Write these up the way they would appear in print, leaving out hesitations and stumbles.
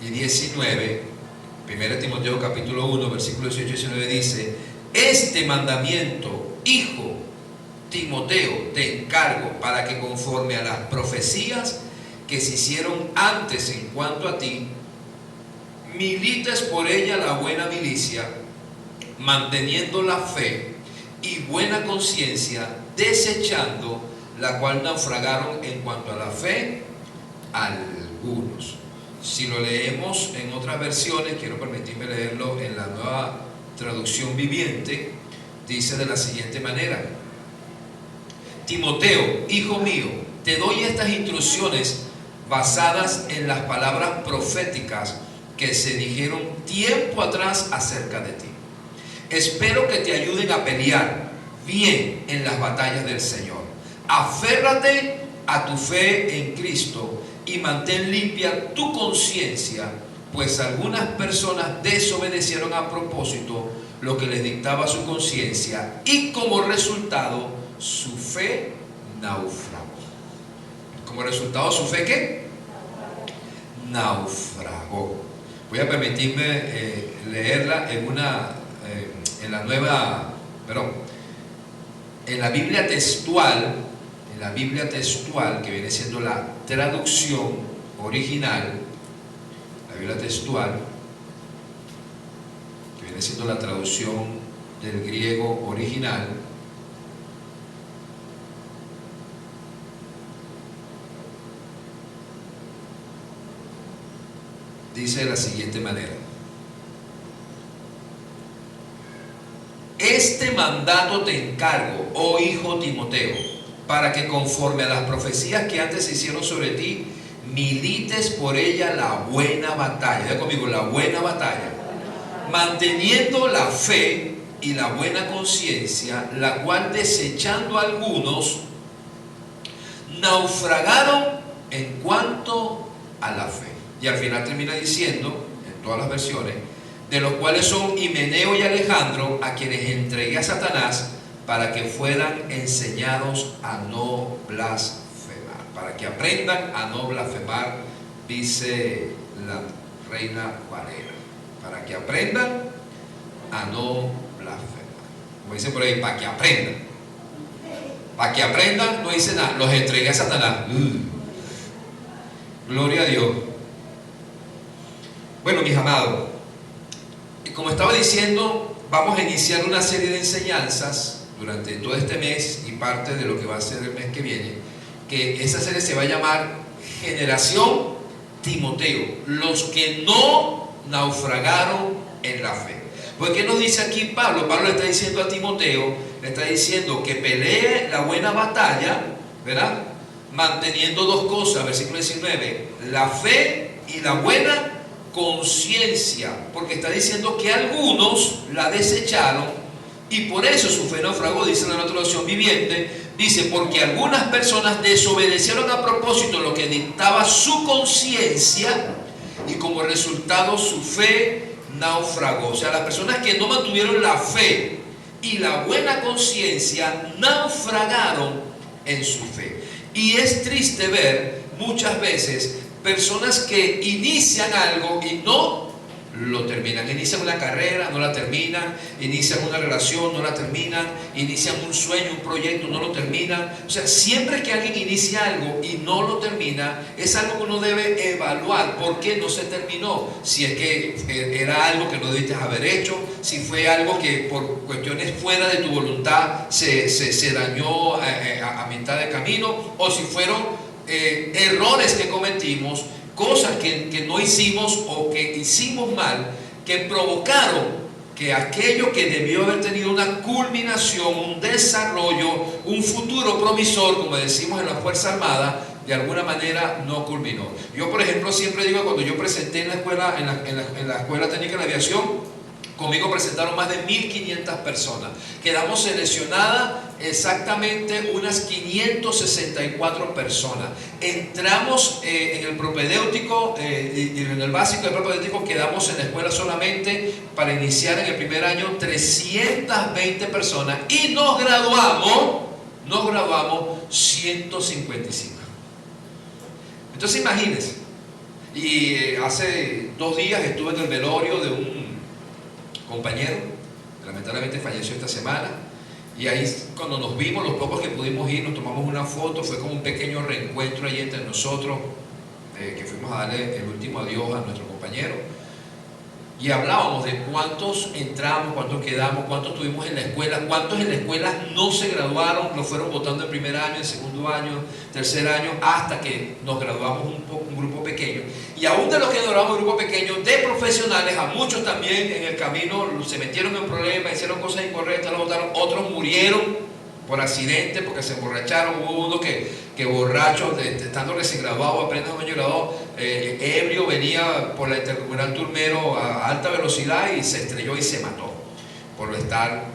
y 19, 1 Timoteo capítulo 1, versículos 18 y 19 dice: este mandamiento, hijo Timoteo, te encargo para que conforme a las profecías que se hicieron antes en cuanto a ti, milites por ella la buena milicia, manteniendo la fe y buena conciencia, desechando la cual naufragaron en cuanto a la fe algunos. Si lo leemos en otras versiones, quiero permitirme leerlo en la Nueva Traducción Viviente, dice de la siguiente manera: Timoteo, hijo mío, te doy estas instrucciones basadas en las palabras proféticas que se dijeron tiempo atrás acerca de ti. Espero que te ayuden a pelear bien en las batallas del Señor. Aférrate a tu fe en Cristo y mantén limpia tu conciencia, pues algunas personas desobedecieron a propósito lo que les dictaba su conciencia y como resultado su fe naufragó. Como resultado su fe ¿qué? Naufragó. Voy a permitirme leerla en la Biblia textual, que viene siendo la traducción original, la Biblia textual, que viene siendo la traducción del griego original. Dice de la siguiente manera: este mandato te encargo, oh hijo Timoteo, para que conforme a las profecías que antes se hicieron sobre ti, milites por ella la buena batalla. Diga conmigo, la buena batalla, manteniendo la fe y la buena conciencia, la cual desechando algunos naufragaron en cuanto a la fe. Y al final termina diciendo, en todas las versiones, de los cuales son Himeneo y Alejandro, a quienes entregué a Satanás para que fueran enseñados a no blasfemar, para que aprendan a no blasfemar, dice la Reina Valera, para que aprendan a no blasfemar. Como dice por ahí, para que aprendan, no dice nada, los entregué a Satanás. Gloria a Dios. Bueno, mis amados, como estaba diciendo, vamos a iniciar una serie de enseñanzas durante todo este mes y parte de lo que va a ser el mes que viene, que esa serie se va a llamar Generación Timoteo, los que no naufragaron en la fe. Porque ¿qué nos dice aquí Pablo? Pablo le está diciendo a Timoteo, le está diciendo que pelee la buena batalla, ¿verdad? Manteniendo dos cosas, versículo 19, la fe y la buena conciencia, porque está diciendo que algunos la desecharon y por eso su fe naufragó. Dice la Nueva Traducción Viviente, dice: porque algunas personas desobedecieron a propósito lo que dictaba su conciencia y como resultado su fe naufragó. O sea, las personas que no mantuvieron la fe y la buena conciencia naufragaron en su fe. Y es triste ver muchas veces personas que inician algo y no lo terminan. Inician una carrera, no la terminan. Inician una relación, no la terminan. Inician un sueño, un proyecto, no lo terminan. O sea, siempre que alguien inicia algo y no lo termina, es algo que uno debe evaluar. ¿Por qué no se terminó? Si es que era algo que no debiste haber hecho, si fue algo que por cuestiones fuera de tu voluntad se dañó a mitad de camino, o si fueron errores que cometimos, cosas que no hicimos o que hicimos mal, que provocaron que aquello que debió haber tenido una culminación, un desarrollo, un futuro promisor, como decimos en la Fuerza Armada, de alguna manera no culminó. Yo, por ejemplo, siempre digo, cuando yo presenté en la escuela, en la Escuela Técnica de Aviación, conmigo presentaron más de 1500 personas. Quedamos seleccionadas exactamente unas 564 personas. Entramos en el propedéutico y en el básico del propedéutico quedamos en la escuela solamente para iniciar en el primer año 320 personas y nos graduamos 155. Entonces imagínense, Y hace 2 días estuve en el velorio de un compañero, que lamentablemente falleció esta semana. Y ahí cuando nos vimos, los pocos que pudimos ir, nos tomamos una foto, fue como un pequeño reencuentro ahí entre nosotros, que fuimos a darle el último adiós a nuestro compañero. Y hablábamos de cuántos entramos, cuántos quedamos, cuántos tuvimos en la escuela, cuántos en la escuela no se graduaron, lo fueron votando en primer año, en segundo año, tercer año, hasta que nos graduamos un grupo pequeño. Y aún de los que nos graduamos un grupo pequeño, de profesionales, a muchos también en el camino se metieron en problemas, hicieron cosas incorrectas, los votaron, otros murieron por accidente, porque se emborracharon. Hubo uno que borracho, estando recién graduado, apenas un año graduado, ebrio, venía por la intercomunal Turmero a alta velocidad y se estrelló y se mató por estar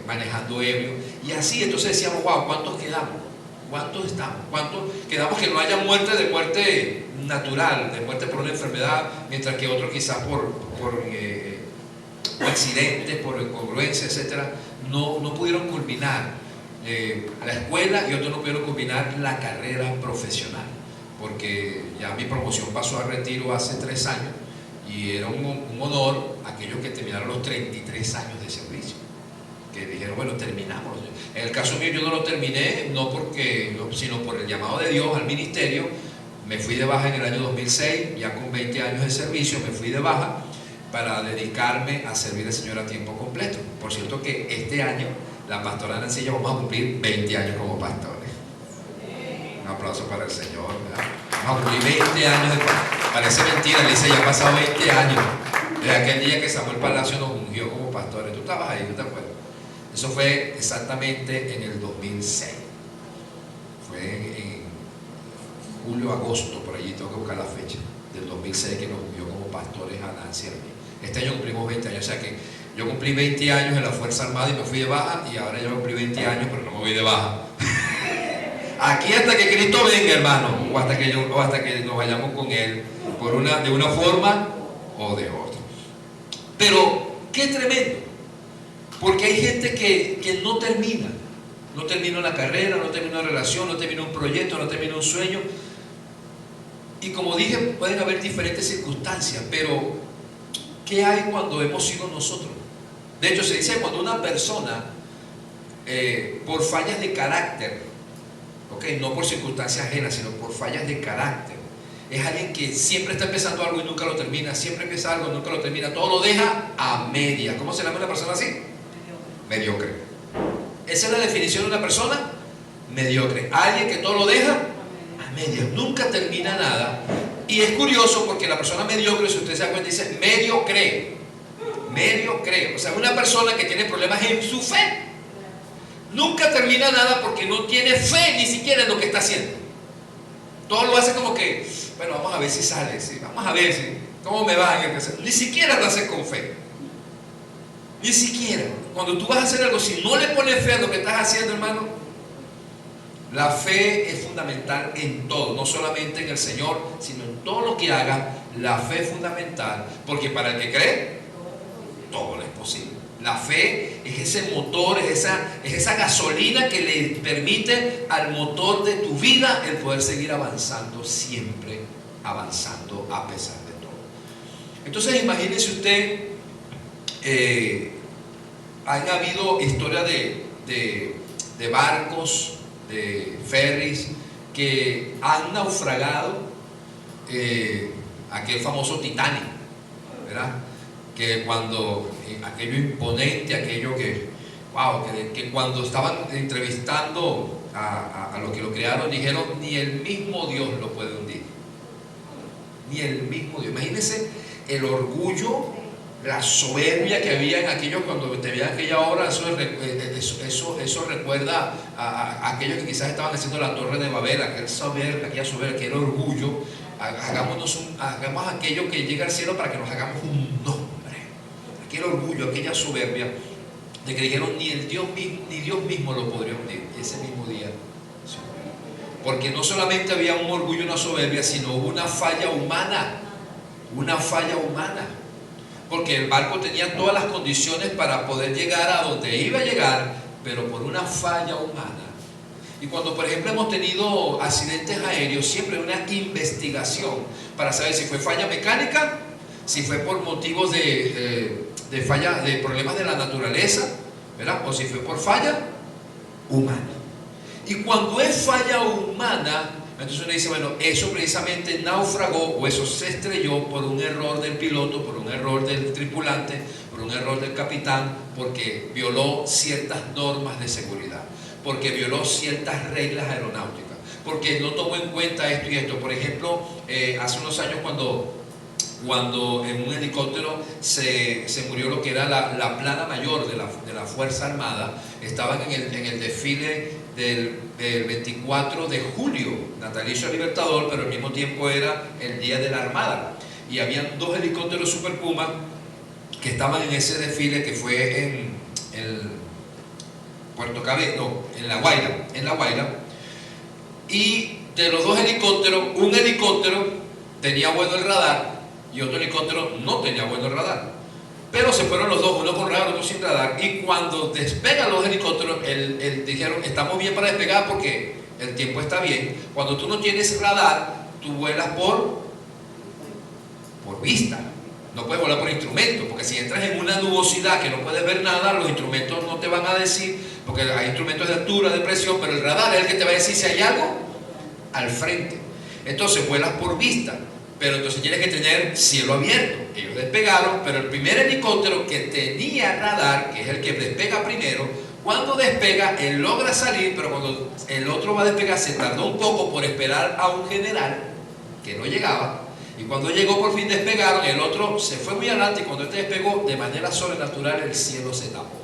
manejando ebrio. Y así, entonces decíamos, wow, ¿cuántos quedamos? ¿Cuántos estamos? ¿Cuántos quedamos que no haya muerte de muerte natural, de muerte por una enfermedad, mientras que otros quizás por accidentes, por incongruencia, etcétera, no pudieron culminar la escuela, y otros no pudieron culminar la carrera profesional, porque ya mi promoción pasó a retiro hace 3 años y era un honor aquellos que terminaron los 33 años de servicio, que dijeron, bueno, terminamos. En el caso mío yo no lo terminé, sino por el llamado de Dios al ministerio. Me fui de baja en el año 2006, ya con 20 años de servicio me fui de baja para dedicarme a servir al Señor a tiempo completo. Por cierto que este año la pastora Nancy y yo vamos a cumplir 20 años como pastores. Un aplauso para el Señor, ¿verdad? Vamos a cumplir 20 años de... Parece mentira, le dice, ya han pasado 20 años desde aquel día que Samuel Palacio nos ungió como pastores. Tú estabas ahí, ¿no te acuerdas? Eso fue exactamente en el 2006. Fue en julio, agosto, por allí tengo que buscar la fecha, del 2006, que nos ungió como pastores a Nancy y a mí. Este año cumplimos 20 años, o sea que yo cumplí 20 años en la Fuerza Armada y me fui de baja, y ahora yo cumplí 20 años, pero no me voy de baja. Aquí hasta que Cristo venga, hermano, o hasta que nos vayamos con Él, de una forma o de otra. Pero qué tremendo, porque hay gente que no termina una carrera, no termina una relación, no termina un proyecto, no termina un sueño. Y como dije, pueden haber diferentes circunstancias, pero ¿qué hay cuando hemos sido nosotros? De hecho, se dice cuando una persona, por fallas de carácter, no por circunstancias ajenas, sino por fallas de carácter, es alguien que siempre está empezando algo y nunca lo termina, siempre empieza algo y nunca lo termina, todo lo deja a medias. ¿Cómo se llama una persona así? Mediocre. Esa es la definición de una persona mediocre. Alguien que todo lo deja a medias, nunca termina nada. Y es curioso porque la persona mediocre, si usted se da cuenta, dice medio cree. O sea, una persona que tiene problemas en su fe nunca termina nada porque no tiene fe ni siquiera en lo que está haciendo. Todo lo hace como que, bueno, vamos a ver si sale, ¿sí? Vamos a ver cómo me va en el que... Ni siquiera lo hace con fe. Ni siquiera. Cuando tú vas a hacer algo, si no le pones fe a lo que estás haciendo, hermano, la fe es fundamental en todo, no solamente en el Señor, sino en todo lo que haga. La fe es fundamental, porque para el que cree, todo es posible. La fe es ese motor, es esa gasolina que le permite al motor de tu vida el poder seguir avanzando, siempre avanzando a pesar de todo. Entonces imagínese usted, han habido historias de barcos, de ferries que han naufragado, aquel famoso Titanic, ¿verdad? Que cuando aquello imponente, aquello que cuando estaban entrevistando a los que lo crearon, dijeron, ni el mismo Dios lo puede hundir. Ni el mismo Dios. Imagínense el orgullo, la soberbia que había en aquellos cuando te veían aquella obra. Eso recuerda a aquellos que quizás estaban haciendo la Torre de Babel, aquella soberbia, aquel orgullo. Hagamos aquello que llega al cielo para que nos hagamos un nombre. Aquel orgullo, aquella soberbia, de que dijeron ni Dios mismo lo podría hundir. Ese mismo día, porque no solamente había un orgullo y una soberbia, sino hubo una falla humana, porque el barco tenía todas las condiciones para poder llegar a donde iba a llegar, pero por una falla humana. Y cuando, por ejemplo, hemos tenido accidentes aéreos, siempre hay una investigación, para saber si fue falla mecánica, si fue por motivos de falla, de problemas de la naturaleza, ¿verdad? O si fue por falla humana. Y cuando es falla humana, entonces uno dice, bueno, eso precisamente naufragó o eso se estrelló por un error del piloto, por un error del tripulante, por un error del capitán, porque violó ciertas normas de seguridad, porque violó ciertas reglas aeronáuticas, porque no tomó en cuenta esto y esto. Por ejemplo, hace unos años cuando en un helicóptero se murió lo que era la plana mayor de la Fuerza Armada, estaban en el desfile del 24 de julio, natalicio libertador, pero al mismo tiempo era el Día de la Armada, y habían dos helicópteros Super Puma que estaban en ese desfile que fue en Puerto Cabello, no, en La Guaira, y de los dos helicópteros, un helicóptero tenía bueno el radar y otro helicóptero no tenía bueno el radar, pero se fueron los dos, uno con radar, otro sin radar, y cuando despegan los helicópteros, dijeron, estamos bien para despegar porque el tiempo está bien. Cuando tú no tienes radar, tú vuelas por vista, no puedes volar por instrumento, porque si entras en una nubosidad que no puedes ver nada, los instrumentos no te van a decir, porque hay instrumentos de altura, de presión, pero el radar es el que te va a decir si hay algo al frente. Entonces vuelas por vista, pero entonces tienes que tener cielo abierto. Ellos despegaron, pero el primer helicóptero que tenía radar, que es el que despega primero, cuando despega, él logra salir, pero cuando el otro va a despegar, se tardó un poco por esperar a un general que no llegaba, y cuando llegó por fin despegaron, el otro se fue muy adelante, y cuando este despegó, de manera sobrenatural el cielo se tapó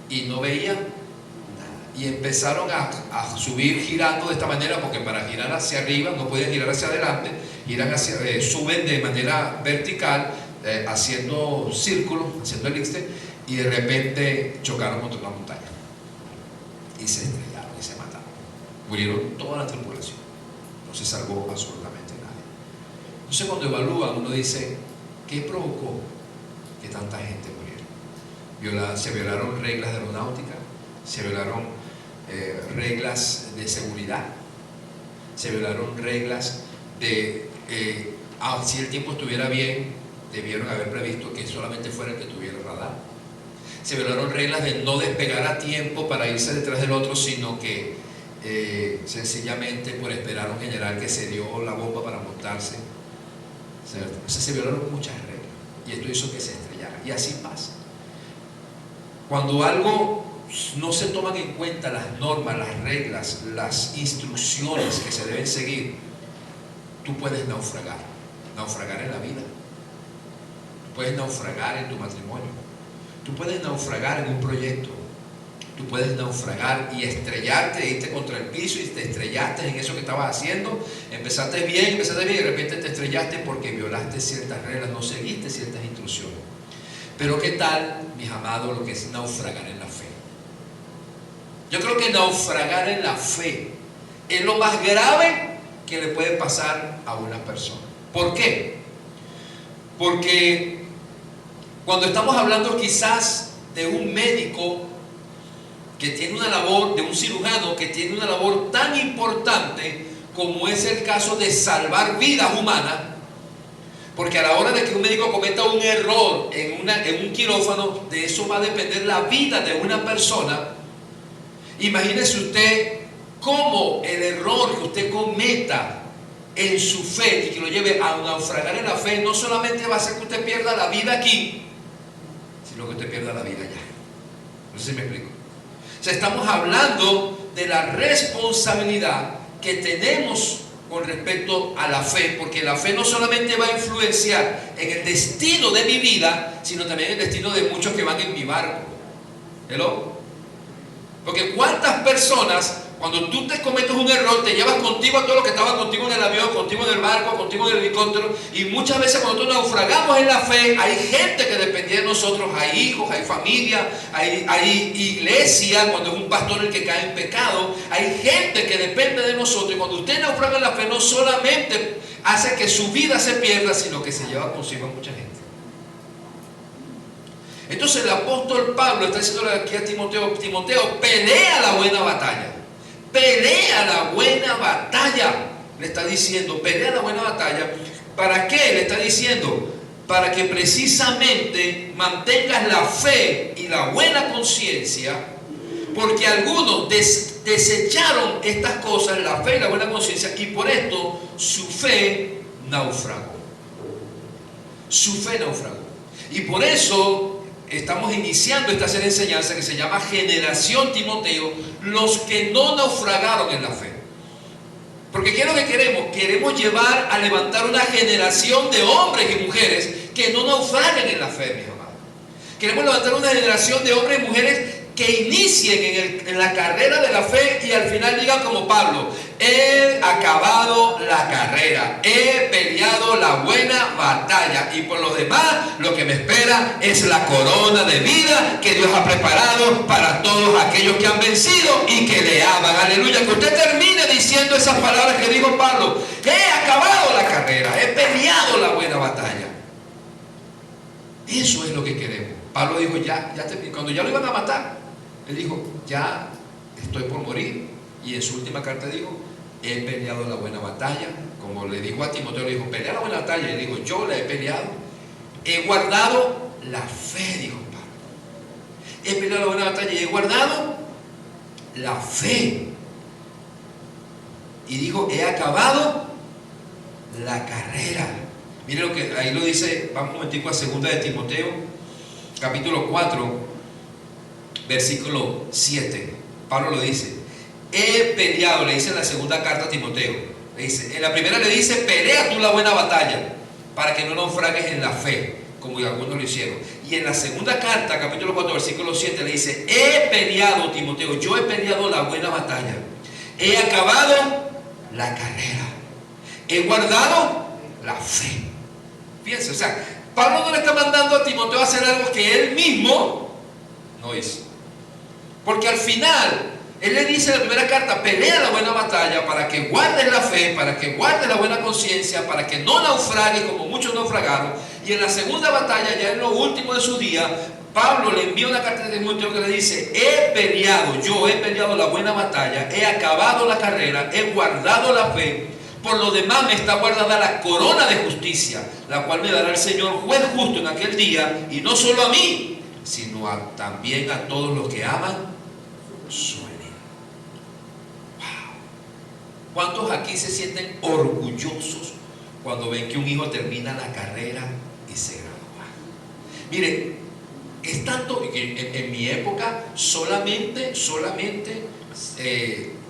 y no veían nada, y empezaron a subir girando de esta manera, porque para girar hacia arriba no pueden girar hacia adelante, suben de manera vertical, haciendo círculos, haciendo elipse, y de repente chocaron contra una montaña y se estrellaron y se mataron, murieron toda la tripulación, no se salvó absolutamente nadie. Entonces cuando evalúan, uno dice, ¿qué provocó que tanta gente muriera? Se violaron reglas de aeronáutica, se violaron reglas de seguridad, se violaron reglas de si el tiempo estuviera bien, debieron haber previsto que solamente fuera el que tuviera radar. Se violaron reglas de no despegar a tiempo para irse detrás del otro, sino que sencillamente por esperar a un general que se dio la bomba para montarse, ¿cierto? O sea, se violaron muchas reglas y esto hizo que se estrellara, y así pasa. Cuando algo no se toman en cuenta, las normas, las reglas, las instrucciones que se deben seguir, tú puedes naufragar en la vida, tú puedes naufragar en tu matrimonio, tú puedes naufragar en un proyecto, tú puedes naufragar y estrellarte, irte contra el piso y te estrellaste en eso que estabas haciendo, empezaste bien y de repente te estrellaste porque violaste ciertas reglas, no seguiste ciertas instrucciones. Pero ¿qué tal, mis amados, lo que es naufragar en la fe? Yo creo que naufragar en la fe es lo más grave que le puede pasar a una persona. ¿Por qué? Porque cuando estamos hablando quizás de un médico que tiene una labor, de un cirujano que tiene una labor tan importante como es el caso de salvar vidas humanas, porque a la hora de que un médico cometa un error en un quirófano, de eso va a depender la vida de una persona. Imagínese usted cómo el error que usted cometa en su fe y que lo lleve a naufragar en la fe, no solamente va a hacer que usted pierda la vida aquí, sino que usted pierda la vida allá. No sé si me explico. O sea, estamos hablando de la responsabilidad que tenemos con respecto a la fe, porque la fe no solamente va a influenciar en el destino de mi vida, sino también en el destino de muchos que van en mi barco. ¿Hello? Porque cuántas personas, cuando tú te cometes un error, te llevas contigo a todos los que estaban contigo en el avión, contigo en el barco, contigo en el helicóptero, y muchas veces cuando nosotros naufragamos en la fe, hay gente que dependía de nosotros, hay hijos, hay familia, hay iglesia, cuando es un pastor el que cae en pecado, hay gente que depende de nosotros, y cuando usted naufraga en la fe, no solamente hace que su vida se pierda, sino que se lleva consigo a mucha gente. Entonces el apóstol Pablo está diciendo aquí a Timoteo, pelea la buena batalla. Pelea la buena batalla. le está diciendo, pelea la buena batalla. ¿Para qué? Le está diciendo, para que precisamente mantengas la fe y la buena conciencia, porque algunos desecharon estas cosas, la fe y la buena conciencia, y por esto su fe naufragó. Su fe naufragó. Y por eso estamos iniciando esta serie de enseñanza que se llama Generación Timoteo, los que no naufragaron en la fe. Porque ¿qué es lo que queremos? Queremos llevar a levantar una generación de hombres y mujeres que no naufraguen en la fe, mis amados. Queremos levantar una generación de hombres y mujeres que inicien en la carrera de la fe y al final digan como Pablo: he acabado la carrera, he peleado la buena batalla, y por lo demás lo que me espera es la corona de vida que Dios ha preparado para todos aquellos que han vencido y que le aman. Aleluya. Que usted termine diciendo esas palabras que dijo Pablo: he acabado la carrera, he peleado la buena batalla. Eso es lo que queremos. Pablo dijo, cuando ya lo iban a matar, él dijo, ya estoy por morir. Y en su última carta dijo, he peleado la buena batalla. Como le dijo a Timoteo, le dijo, pelea la buena batalla. Y él dijo, yo la he peleado. He guardado la fe, dijo Pablo. He peleado la buena batalla y he guardado la fe. Y dijo, he acabado la carrera. Mire lo que ahí lo dice. Vamos un momentico a 2 de Timoteo, capítulo 4, versículo 7. Pablo lo dice, he peleado, le dice en la segunda carta a Timoteo, le dice, en la primera le dice, pelea tú la buena batalla para que no naufragues en la fe, como algunos lo hicieron. Y en la segunda carta, capítulo 4, versículo 7, le dice, he peleado, Timoteo, yo he peleado la buena batalla, he acabado la carrera, he guardado la fe. Fíjense, o sea, Pablo no le está mandando a Timoteo a hacer algo que él mismo no hizo. Porque al final, él le dice en la primera carta, pelea la buena batalla para que guardes la fe, para que guardes la buena conciencia, para que no naufragues como muchos naufragaron. Y en la segunda batalla, ya en lo último de su día, Pablo le envía una carta de Timoteo que le dice, yo he peleado la buena batalla, he acabado la carrera, he guardado la fe. Por lo demás me está guardada la corona de justicia, la cual me dará el Señor juez justo en aquel día, y no solo a mí, sino también a todos los que aman su venida. Wow. ¿Cuántos aquí se sienten orgullosos cuando ven que un hijo termina la carrera y se gradúa? Mire, es tanto que en mi época solamente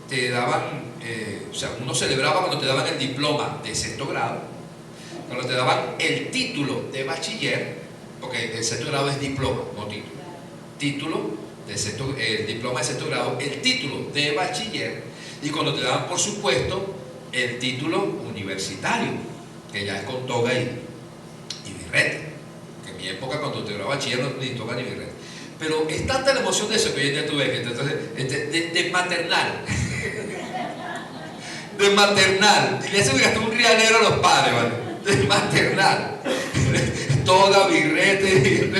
te daban, o sea, uno celebraba cuando te daban el diploma de sexto grado, cuando te daban el título de bachiller, porque el sexto grado es diploma, no título. Título de el diploma de sexto grado, el título de bachiller, y cuando te daban, por supuesto, el título universitario, que ya es con toga y birrete. Que en mi época, cuando te grababa bachiller, no ni toga ni birrete. Pero es tanta la emoción de eso que hoy en día tú ves, entonces, de maternal. De maternal. Y le hacen gastar un rialero a los padres, ¿vale? De maternal. Toda birrete,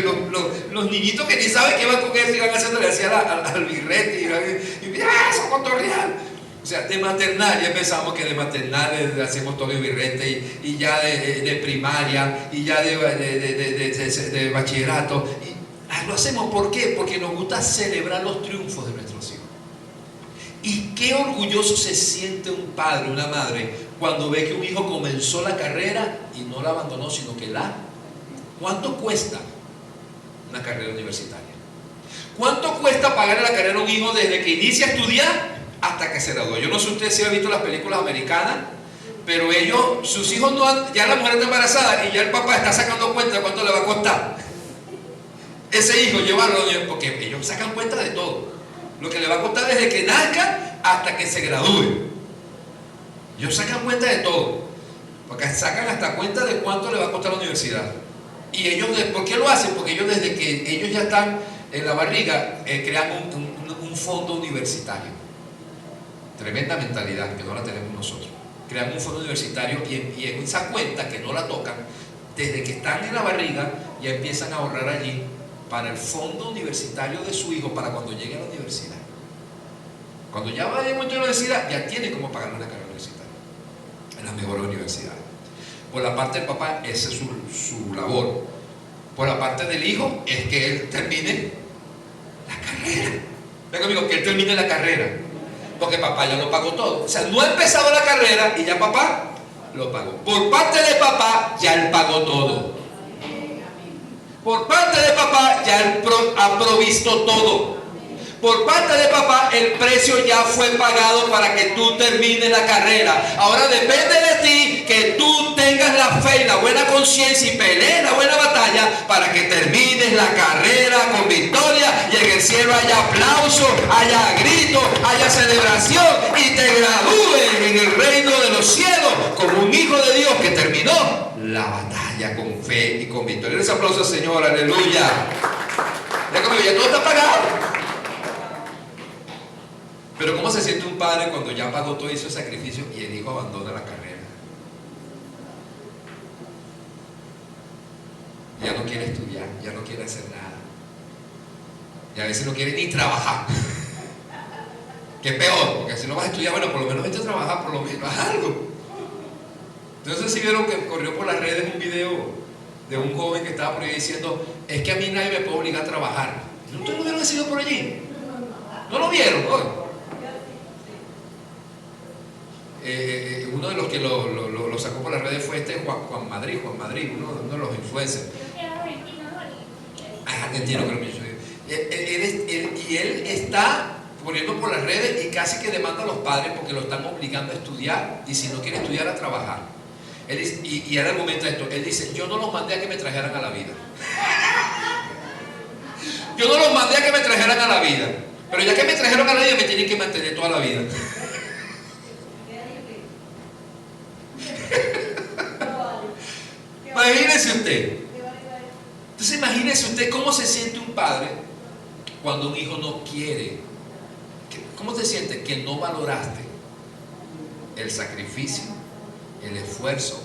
los niñitos que ni saben qué van con eso y van haciéndole así al birrete y eso con torreal. O sea, de maternal, ya pensamos que de maternal hacemos todo el birrete y ya de primaria y ya de bachillerato. Y lo hacemos, ¿por qué? Porque nos gusta celebrar los triunfos de nuestros hijos. Y qué orgulloso se siente un padre, una madre, cuando ve que un hijo comenzó la carrera y no la abandonó, sino que ¿Cuánto cuesta una carrera universitaria? ¿Cuánto cuesta pagarle la carrera a un hijo desde que inicia a estudiar hasta que se gradúa? Yo no sé usted si ha visto las películas americanas, pero sus hijos ya la mujer está embarazada y ya el papá está sacando cuenta de cuánto le va a costar ese hijo llevarlo, porque ellos sacan cuenta de todo, lo que le va a costar desde que nazca hasta que se gradúe. Ellos sacan cuenta de todo, porque sacan hasta cuenta de cuánto le va a costar la universidad. Y ellos, ¿por qué lo hacen? Porque ellos, desde que ellos ya están en la barriga, crean un fondo universitario. Tremenda mentalidad que no la tenemos nosotros. Crean un fondo universitario y en esa cuenta que no la tocan, desde que están en la barriga ya empiezan a ahorrar allí para el fondo universitario de su hijo, para cuando llegue a la universidad. Cuando ya va a la universidad, ya tiene cómo pagar una carrera universitaria. en las mejores universidades. Por la parte del papá, esa es su labor. Por la parte del hijo, es que él termine la carrera. Venga, amigo, que él termine la carrera. Porque papá ya lo pagó todo. O sea, no ha empezado la carrera y ya papá lo pagó. Por parte de papá, ya él pagó todo. Por parte de papá, ya él ha provisto todo. Por parte de papá, el precio ya fue pagado para que tú termines la carrera. Ahora depende de ti que tú tengas la fe y la buena conciencia y pelees la buena batalla para que termines la carrera con victoria y en el cielo haya aplauso, haya gritos, haya celebración y te gradúes en el reino de los cielos como un hijo de Dios que terminó la batalla con fe y con victoria. Ese aplauso al Señor, aleluya. Ya todo está pagado. Pero ¿cómo se siente un padre cuando ya pagó todo, hizo el sacrificio y el hijo abandona la carrera? Ya no quiere estudiar, ya no quiere hacer nada. Y a veces no quiere ni trabajar. Que es peor, porque si no vas a estudiar, bueno, por lo menos vete a trabajar, por lo menos haz algo. Entonces, si vieron que corrió por las redes un video de un joven que estaba por ahí diciendo: es que a mí nadie me puede obligar a trabajar. ¿Ustedes lo vieron ese video por allí? ¿No lo vieron? ¿No? Uno de los que lo sacó por las redes fue Juan Madrid, uno de los influencers. Argentino, creo que y él está poniendo por las redes y casi que demanda a los padres porque lo están obligando a estudiar y si no quiere estudiar a trabajar. Él dice, y él argumenta esto, él dice: yo no los mandé a que me trajeran a la vida. Yo no los mandé a que me trajeran a la vida, pero ya que me trajeron a la vida me tienen que mantener toda la vida. Imagínese usted. Entonces imagínese usted cómo se siente un padre cuando un hijo no quiere. ¿Cómo te sientes? Que no valoraste el sacrificio, el esfuerzo,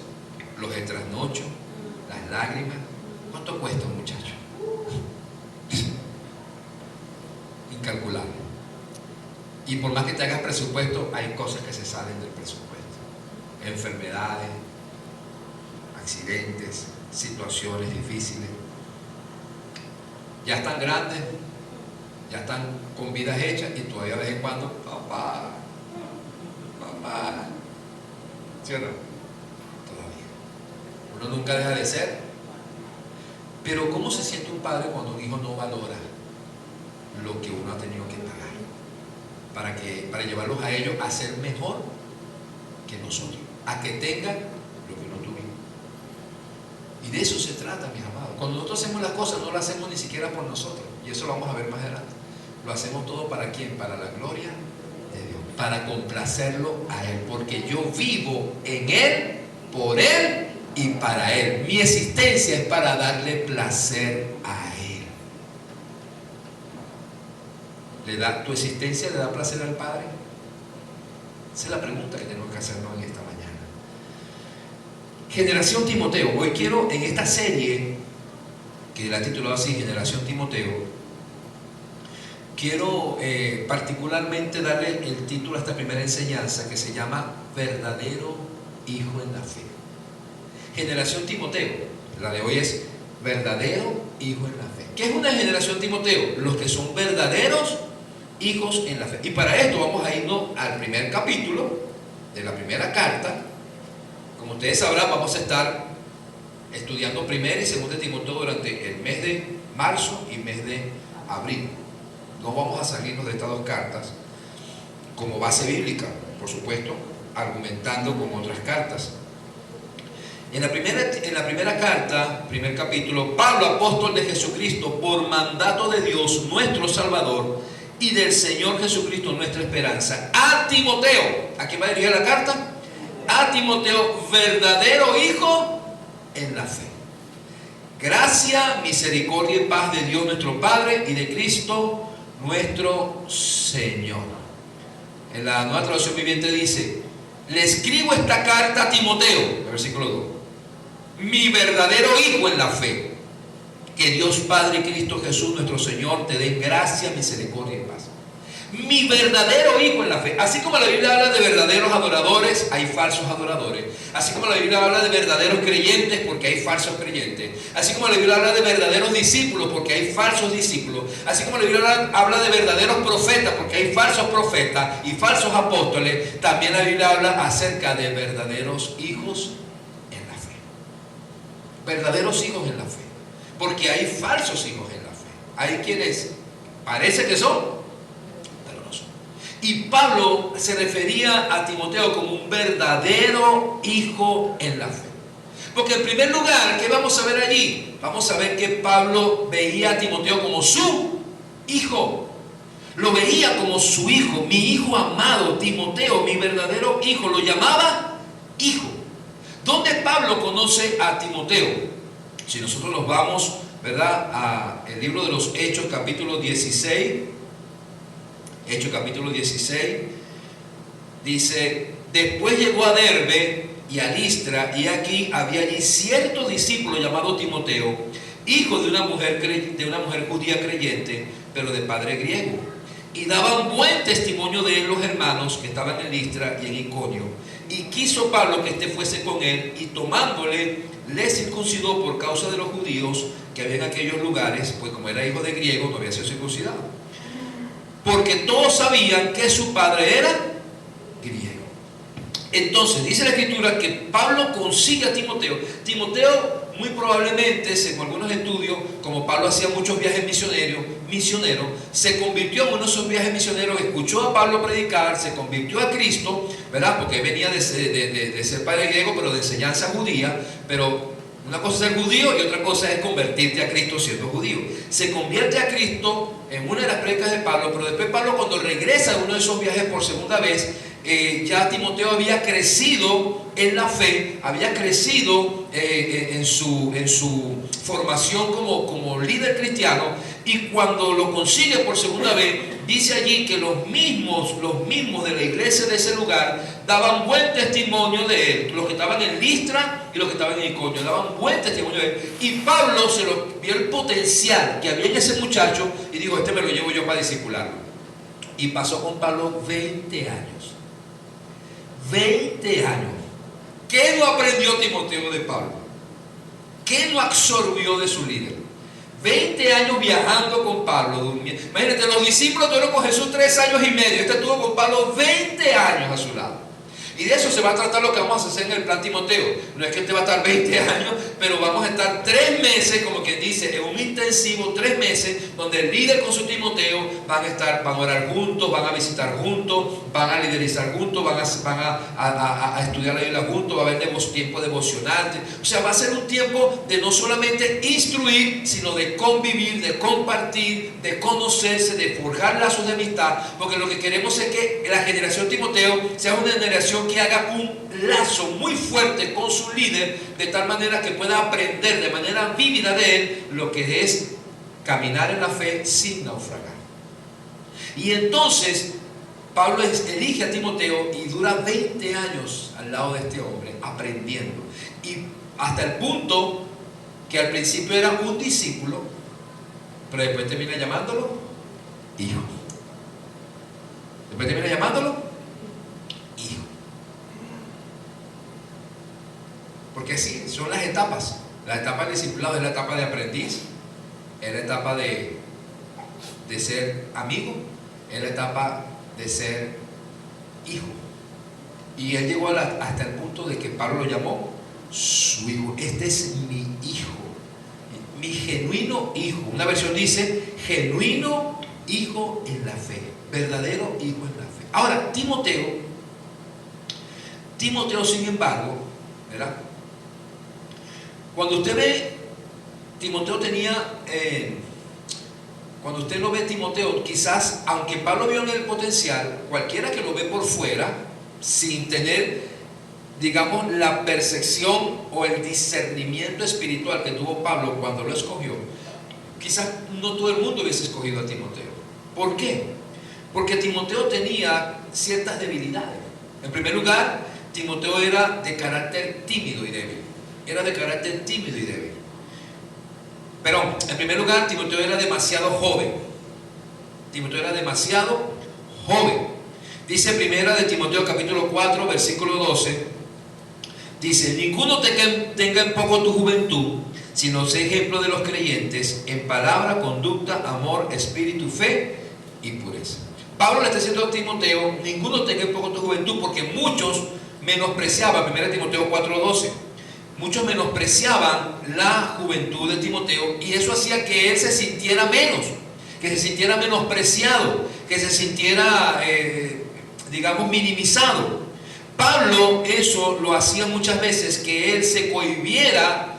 los trasnochos, las lágrimas. ¿Cuánto cuesta un muchacho? Incalculable. Y por más que te hagas presupuesto, hay cosas que se salen del presupuesto. Enfermedades, accidentes, situaciones difíciles. Ya están grandes, ya están con vidas hechas y todavía de vez en cuando: papá, ¿sí o no? Todavía. Uno nunca deja de ser. Pero ¿cómo se siente un padre cuando un hijo no valora lo que uno ha tenido que pagar para llevarlos a ellos a ser mejor que nosotros, a que tengan lo que no tuvimos? Y de eso se trata, mis amados. Cuando nosotros hacemos las cosas, no las hacemos ni siquiera por nosotros, y eso lo vamos a ver más adelante. Lo hacemos todo ¿para quién? Para la gloria de Dios, para complacerlo a Él, porque yo vivo en Él, por Él y para Él. Mi existencia es para darle placer a Él. ¿Tu existencia le da placer al Padre? Esa es la pregunta que tenemos que hacernos en esta mañana. Generación Timoteo. Hoy quiero, en esta serie que la he titulado así, Generación Timoteo, quiero particularmente darle el título a esta primera enseñanza, que se llama Verdadero Hijo en la Fe. Generación Timoteo, la de hoy es Verdadero Hijo en la Fe. ¿Qué es una generación Timoteo? Los que son verdaderos hijos en la fe. Y para esto vamos a irnos al primer capítulo de la primera carta. Como ustedes sabrán, vamos a estar estudiando primera y segunda de Timoteo durante el mes de marzo y mes de abril. No vamos a salirnos de estas dos cartas como base bíblica, por supuesto, argumentando con otras cartas. En la primera carta, primer capítulo, Pablo, apóstol de Jesucristo, por mandato de Dios nuestro Salvador y del Señor Jesucristo nuestra esperanza, a Timoteo. ¿A quién va dirigida la carta? A Timoteo, verdadero hijo en la fe. Gracia, misericordia y paz de Dios nuestro Padre y de Cristo nuestro Señor. En la Nueva Traducción Viviente dice: le escribo esta carta a Timoteo, el versículo 2, mi verdadero hijo en la fe. Que Dios Padre y Cristo Jesús nuestro Señor te den gracia, misericordia y paz. Mi verdadero hijo en la fe. Así como la Biblia habla de verdaderos adoradores, hay falsos adoradores. Así como la Biblia habla de verdaderos creyentes, porque hay falsos creyentes. Así como la Biblia habla de verdaderos discípulos, porque hay falsos discípulos. Así como la Biblia habla de verdaderos profetas, porque hay falsos profetas y falsos apóstoles, también la Biblia habla acerca de verdaderos hijos en la fe. Verdaderos hijos en la fe. Porque hay falsos hijos en la fe. Hay quienes parece que son, pero no son. Y Pablo se refería a Timoteo como un verdadero hijo en la fe. Porque en primer lugar, ¿qué vamos a ver allí? Vamos a ver que Pablo veía a Timoteo como su hijo. Lo veía como su hijo, mi hijo amado, Timoteo, mi verdadero hijo. Lo llamaba hijo. ¿Dónde Pablo conoce a Timoteo? Si nosotros nos vamos, ¿verdad?, a el libro de los Hechos, capítulo 16. Hechos, capítulo 16. Dice: después llegó a Derbe y a Listra, y aquí había allí cierto discípulo llamado Timoteo, hijo de una mujer judía creyente, pero de padre griego. Y daban buen testimonio de él los hermanos que estaban en Listra y en Iconio. Y quiso Pablo que éste fuese con él, y tomándole, le circuncidó por causa de los judíos que había en aquellos lugares, pues como era hijo de griego, no había sido circuncidado. Porque todos sabían que su padre era griego. Entonces, dice la Escritura que Pablo consigue a Timoteo. Timoteo, muy probablemente, según algunos estudios, como Pablo hacía muchos viajes misioneros, se convirtió en uno de esos viajes misioneros, escuchó a Pablo predicar, se convirtió a Cristo, ¿verdad? Porque venía de ser padre griego, pero de enseñanza judía. Pero una cosa es ser judío y otra cosa es convertirte a Cristo siendo judío. Se convierte a Cristo en una de las predicas de Pablo, pero después Pablo, cuando regresa de uno de esos viajes por segunda vez, ya Timoteo había crecido en la fe, había crecido en su formación como líder cristiano, y cuando lo consigue por segunda vez, dice allí que los mismos de la iglesia de ese lugar daban buen testimonio de él. Los que estaban en Listra y los que estaban en Iconio daban buen testimonio de él. Y Pablo vio el potencial que había en ese muchacho y dijo: este me lo llevo yo para discipularlo. Y pasó con Pablo 20 años. 20 años. ¿Qué no aprendió Timoteo de Pablo? ¿Qué no absorbió de su líder? 20 años viajando con Pablo, durmiendo. Imagínate, los discípulos estuvieron con Jesús 3 años y medio. Este estuvo con Pablo 20 años a su lado. Y de eso se va a tratar lo que vamos a hacer en el plan Timoteo. No es que este va a estar 20 años, pero vamos a estar 3 meses, como quien dice, en un intensivo 3 meses, donde el líder con su Timoteo van a orar juntos, van a visitar juntos, van a liderizar juntos, van a estudiar la Biblia juntos, va a haber tiempo devocional. O sea, va a ser un tiempo de no solamente instruir, sino de convivir, de compartir, de conocerse, de forjar lazos de amistad, porque lo que queremos es que la generación Timoteo sea una generación que haga un lazo muy fuerte con su líder, de tal manera que pueda aprender de manera vívida de él lo que es caminar en la fe sin naufragar. Y entonces Pablo elige a Timoteo y dura 20 años al lado de este hombre aprendiendo, y hasta el punto que al principio era un discípulo, pero después termina llamándolo hijo. Después termina llamándolo hijo. Porque sí, son las etapas. La etapa del discipulado es la etapa de aprendiz, es la etapa de ser amigo, es la etapa de ser hijo. Y él llegó hasta el punto de que Pablo lo llamó su hijo. Este es mi hijo, mi genuino hijo. Una versión dice genuino hijo en la fe, verdadero hijo en la fe. Ahora, Timoteo, sin embargo, ¿verdad? Cuando usted ve, Timoteo cuando usted lo ve, Timoteo, quizás, aunque Pablo vio en el potencial, cualquiera que lo ve por fuera, sin tener, digamos, la percepción o el discernimiento espiritual que tuvo Pablo cuando lo escogió, quizás no todo el mundo hubiese escogido a Timoteo. ¿Por qué? Porque Timoteo tenía ciertas debilidades. En primer lugar, Timoteo era de carácter tímido y débil. Pero, en primer lugar, Timoteo era demasiado joven. joven. Dice primera de Timoteo capítulo 4, versículo 12, dice: ninguno tenga en poco tu juventud, sino sé ejemplo de los creyentes en palabra, conducta, amor, espíritu, fe y pureza. Pablo le está diciendo a Timoteo: ninguno tenga en poco tu juventud, porque muchos menospreciaban, 1 Timoteo 4:12, muchos menospreciaban la juventud de Timoteo, y eso hacía que él se sintiera menos, que se sintiera menospreciado, que se sintiera, digamos, minimizado. Pablo eso lo hacía muchas veces, que él se cohibiera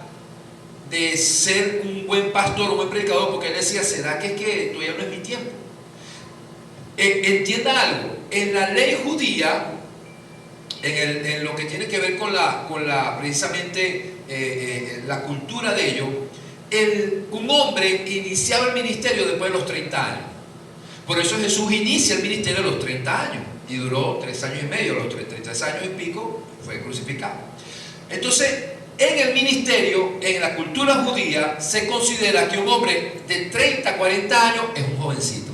de ser un buen pastor, un buen predicador, porque él decía: ¿será que todavía no es mi tiempo? Entienda algo, en la ley judía, en lo que tiene que ver con precisamente la cultura de ellos, un hombre iniciaba el ministerio después de los 30 años. Por eso Jesús inicia el ministerio a los 30 años y duró 3 años y medio, a los 33 años y pico fue crucificado. Entonces, en el ministerio, en la cultura judía, se considera que un hombre de 30 a 40 años es un jovencito.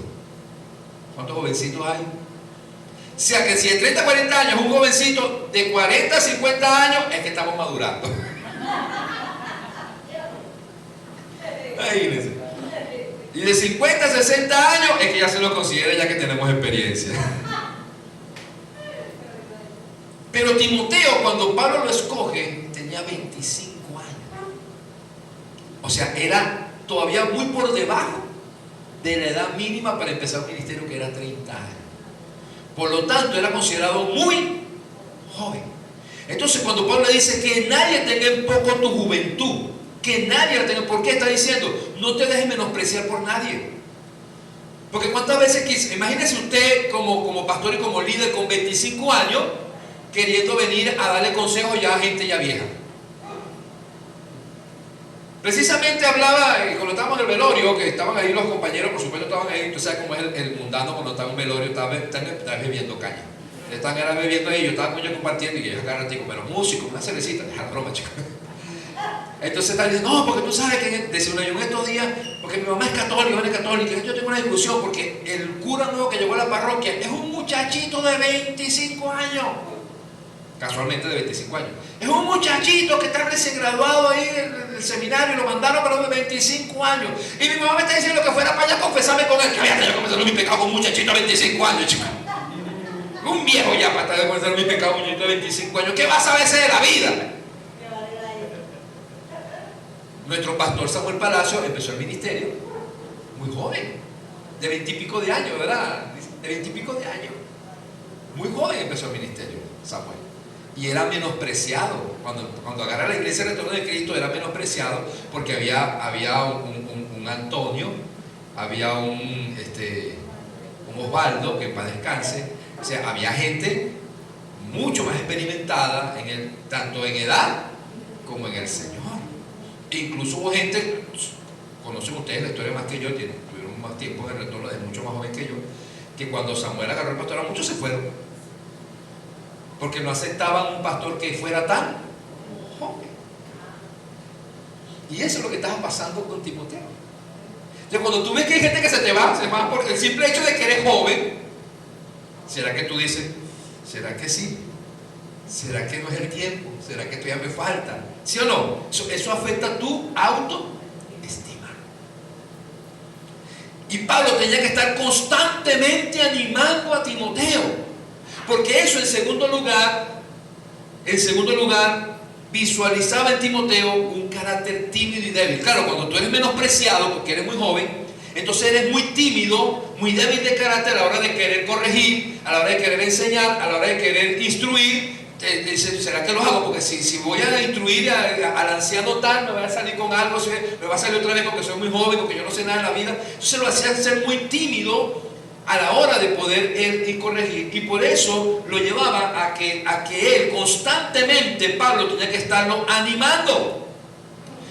¿Cuántos jovencitos hay? O sea que si de 30 a 40 años es un jovencito, de 40 a 50 años es que estamos madurando. Imagínense. Y de 50 a 60 años es que ya se lo considera, ya que tenemos experiencia. Pero Timoteo, cuando Pablo lo escoge, tenía 25 años. O sea, era todavía muy por debajo de la edad mínima para empezar un ministerio, que era 30 años. Por lo tanto, era considerado muy joven. Entonces, cuando Pablo le dice que nadie tenga en poco tu juventud, que nadie la tenga, ¿por qué está diciendo? No te dejes menospreciar por nadie. Porque cuántas veces, imagínese usted como pastor y como líder con 25 años, queriendo venir a darle consejos ya a gente ya vieja. Precisamente hablaba, cuando estábamos en el velorio, que estaban ahí los compañeros, por supuesto estaban ahí, tú sabes cómo es el mundano cuando está en un velorio, estaba bebiendo caña. Estaban bebiendo ahí, yo estaba con ellos compartiendo, y ellos agarran, pero músicos, una cervecita, deja broma, chicos. Entonces están diciendo: no, porque tú sabes que decía uno, yo en estos días, porque mi mamá es católica, yo tengo una discusión, porque el cura nuevo que llegó a la parroquia es un muchachito de 25 años. Casualmente de 25 años. Es un muchachito que está recién graduado ahí del seminario, y lo mandaron para los 25 años. Y mi mamá me está diciendo que fuera para allá a confesarme con él, que había que confesar mi pecado con un muchachito de 25 años, chico. Un viejo ya para estar de confesar mi pecado con un muchachito de 25 años. ¿Qué va a saberse de la vida? Nuestro pastor Samuel Palacio empezó el ministerio muy joven, de 20 y pico de años, ¿verdad? De 20 y pico de años. Muy joven empezó el ministerio Samuel. Y era menospreciado. Cuando agarra la iglesia del Retorno de Cristo, era menospreciado porque había un Antonio, había un Osvaldo, que en paz descanse. O sea, había gente mucho más experimentada, tanto en edad como en el Señor. E incluso hubo gente, conocen ustedes la historia más que yo, tuvieron más tiempo en el retorno, de mucho más joven que yo, que cuando Samuel agarró el pastorado, muchos se fueron, porque no aceptaban un pastor que fuera tan joven. Y eso es lo que estaba pasando con Timoteo. Entonces, cuando tú ves que hay gente que se va por el simple hecho de que eres joven, ¿será que tú dices, será que sí? ¿Será que no es el tiempo? ¿Será que todavía me falta? ¿Sí o no? Eso afecta tu autoestima. Y Pablo tenía que estar constantemente animando a Timoteo, porque eso en segundo lugar visualizaba en Timoteo un carácter tímido y débil. Claro, cuando tú eres menospreciado porque eres muy joven, entonces eres muy tímido, muy débil de carácter a la hora de querer corregir, a la hora de querer enseñar, a la hora de querer instruir. ¿Será que lo hago? Porque si voy a instruir al anciano tal, me va a salir con algo, me va a salir otra vez porque soy muy joven, porque yo no sé nada de la vida. Entonces lo hacía ser muy tímido a la hora de poder él y corregir. Y por eso lo llevaba a que él constantemente, Pablo, tenía que estarlo animando.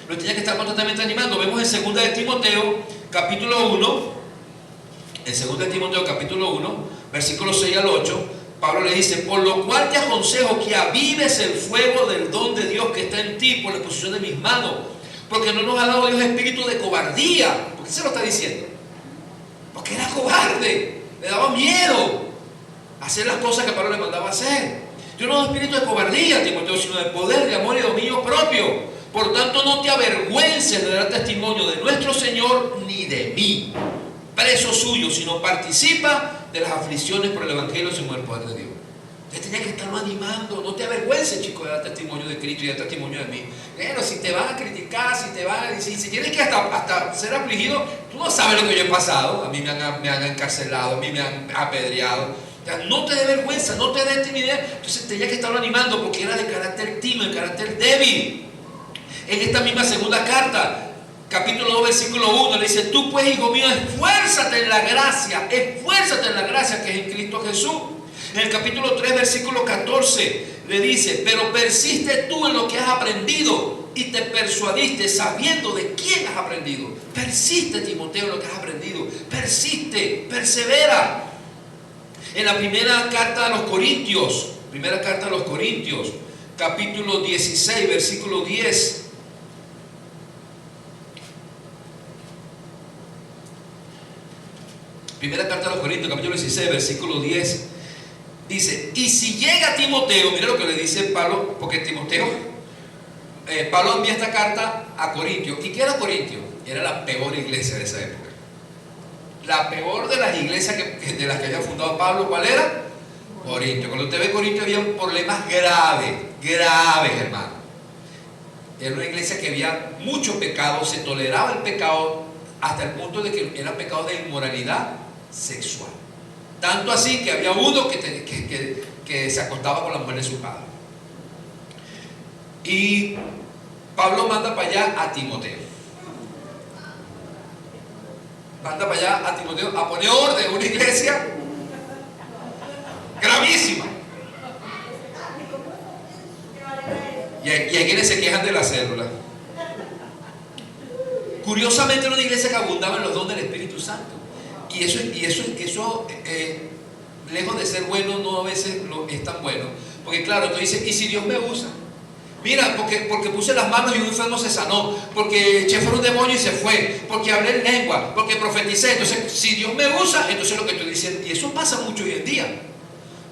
Lo tenía que estar constantemente animando. Vemos en 2 de Timoteo, capítulo 1, en 2 de Timoteo, capítulo 1, versículos 6 al 8, Pablo le dice: por lo cual te aconsejo que avives el fuego del don de Dios que está en ti por la exposición de mis manos, porque no nos ha dado Dios espíritu de cobardía. ¿Por qué se lo está diciendo? Porque era cobarde, le daba miedo. hacer las cosas que Pablo le mandaba hacer. Dios no da espíritu de cobardía, Timoteo, sino de poder, de amor y dominio propio. Por tanto, no te avergüences de dar testimonio de nuestro Señor ni de mí, preso suyo, sino participa de las aflicciones por el Evangelio según el poder de Dios. Usted tenía que estarlo animando. No te avergüences, chico, de dar testimonio de Cristo y de dar testimonio de mí. Bueno, si te van a criticar, si te van a decir, si tienes que hasta ser afligido, tú no sabes lo que yo he pasado. A mí me han encarcelado, a mí me han apedreado. O sea, no te dé vergüenza, no te dé timidez. Entonces tenía que estarlo animando porque era de carácter tímido, de carácter débil. En esta misma segunda carta, capítulo 2, versículo 1, le dice: tú pues, hijo mío, esfuérzate en la gracia que es en Cristo Jesús. En el capítulo 3, versículo 14, le dice: pero persiste tú en lo que has aprendido y te persuadiste sabiendo de quién has aprendido. Persiste, Timoteo, en lo que has aprendido. Persiste, persevera. En la primera carta a los Corintios, capítulo 16, versículo 10. Primera carta a los Corintios, capítulo 16, versículo 10. Dice: y si llega Timoteo, mira lo que le dice Pablo, porque Timoteo, Pablo envía esta carta a Corintio. ¿Y qué era Corintio? Era la peor iglesia de esa época. La peor de las iglesias de las que había fundado Pablo, ¿cuál era? Corintio. Cuando usted ve Corintio había problemas graves, hermano. Era una iglesia que había mucho pecado, se toleraba el pecado hasta el punto de que eran pecados de inmoralidad sexual. Tanto así que había uno que se acostaba con la mujer de su padre. Y Pablo manda para allá a Timoteo. Manda para allá a Timoteo a poner orden en una iglesia gravísima. Y hay quienes se quejan de la célula. Curiosamente era una iglesia que abundaba en los dones del Espíritu Santo. Y eso lejos de ser bueno, no a veces es tan bueno. Porque claro, tú dices: ¿y si Dios me usa? Mira, porque puse las manos y un enfermo se sanó, porque eché fuera un demonio y se fue, porque hablé en lengua, porque profeticé. Entonces, si Dios me usa, entonces lo que estoy diciendo, y eso pasa mucho hoy en día.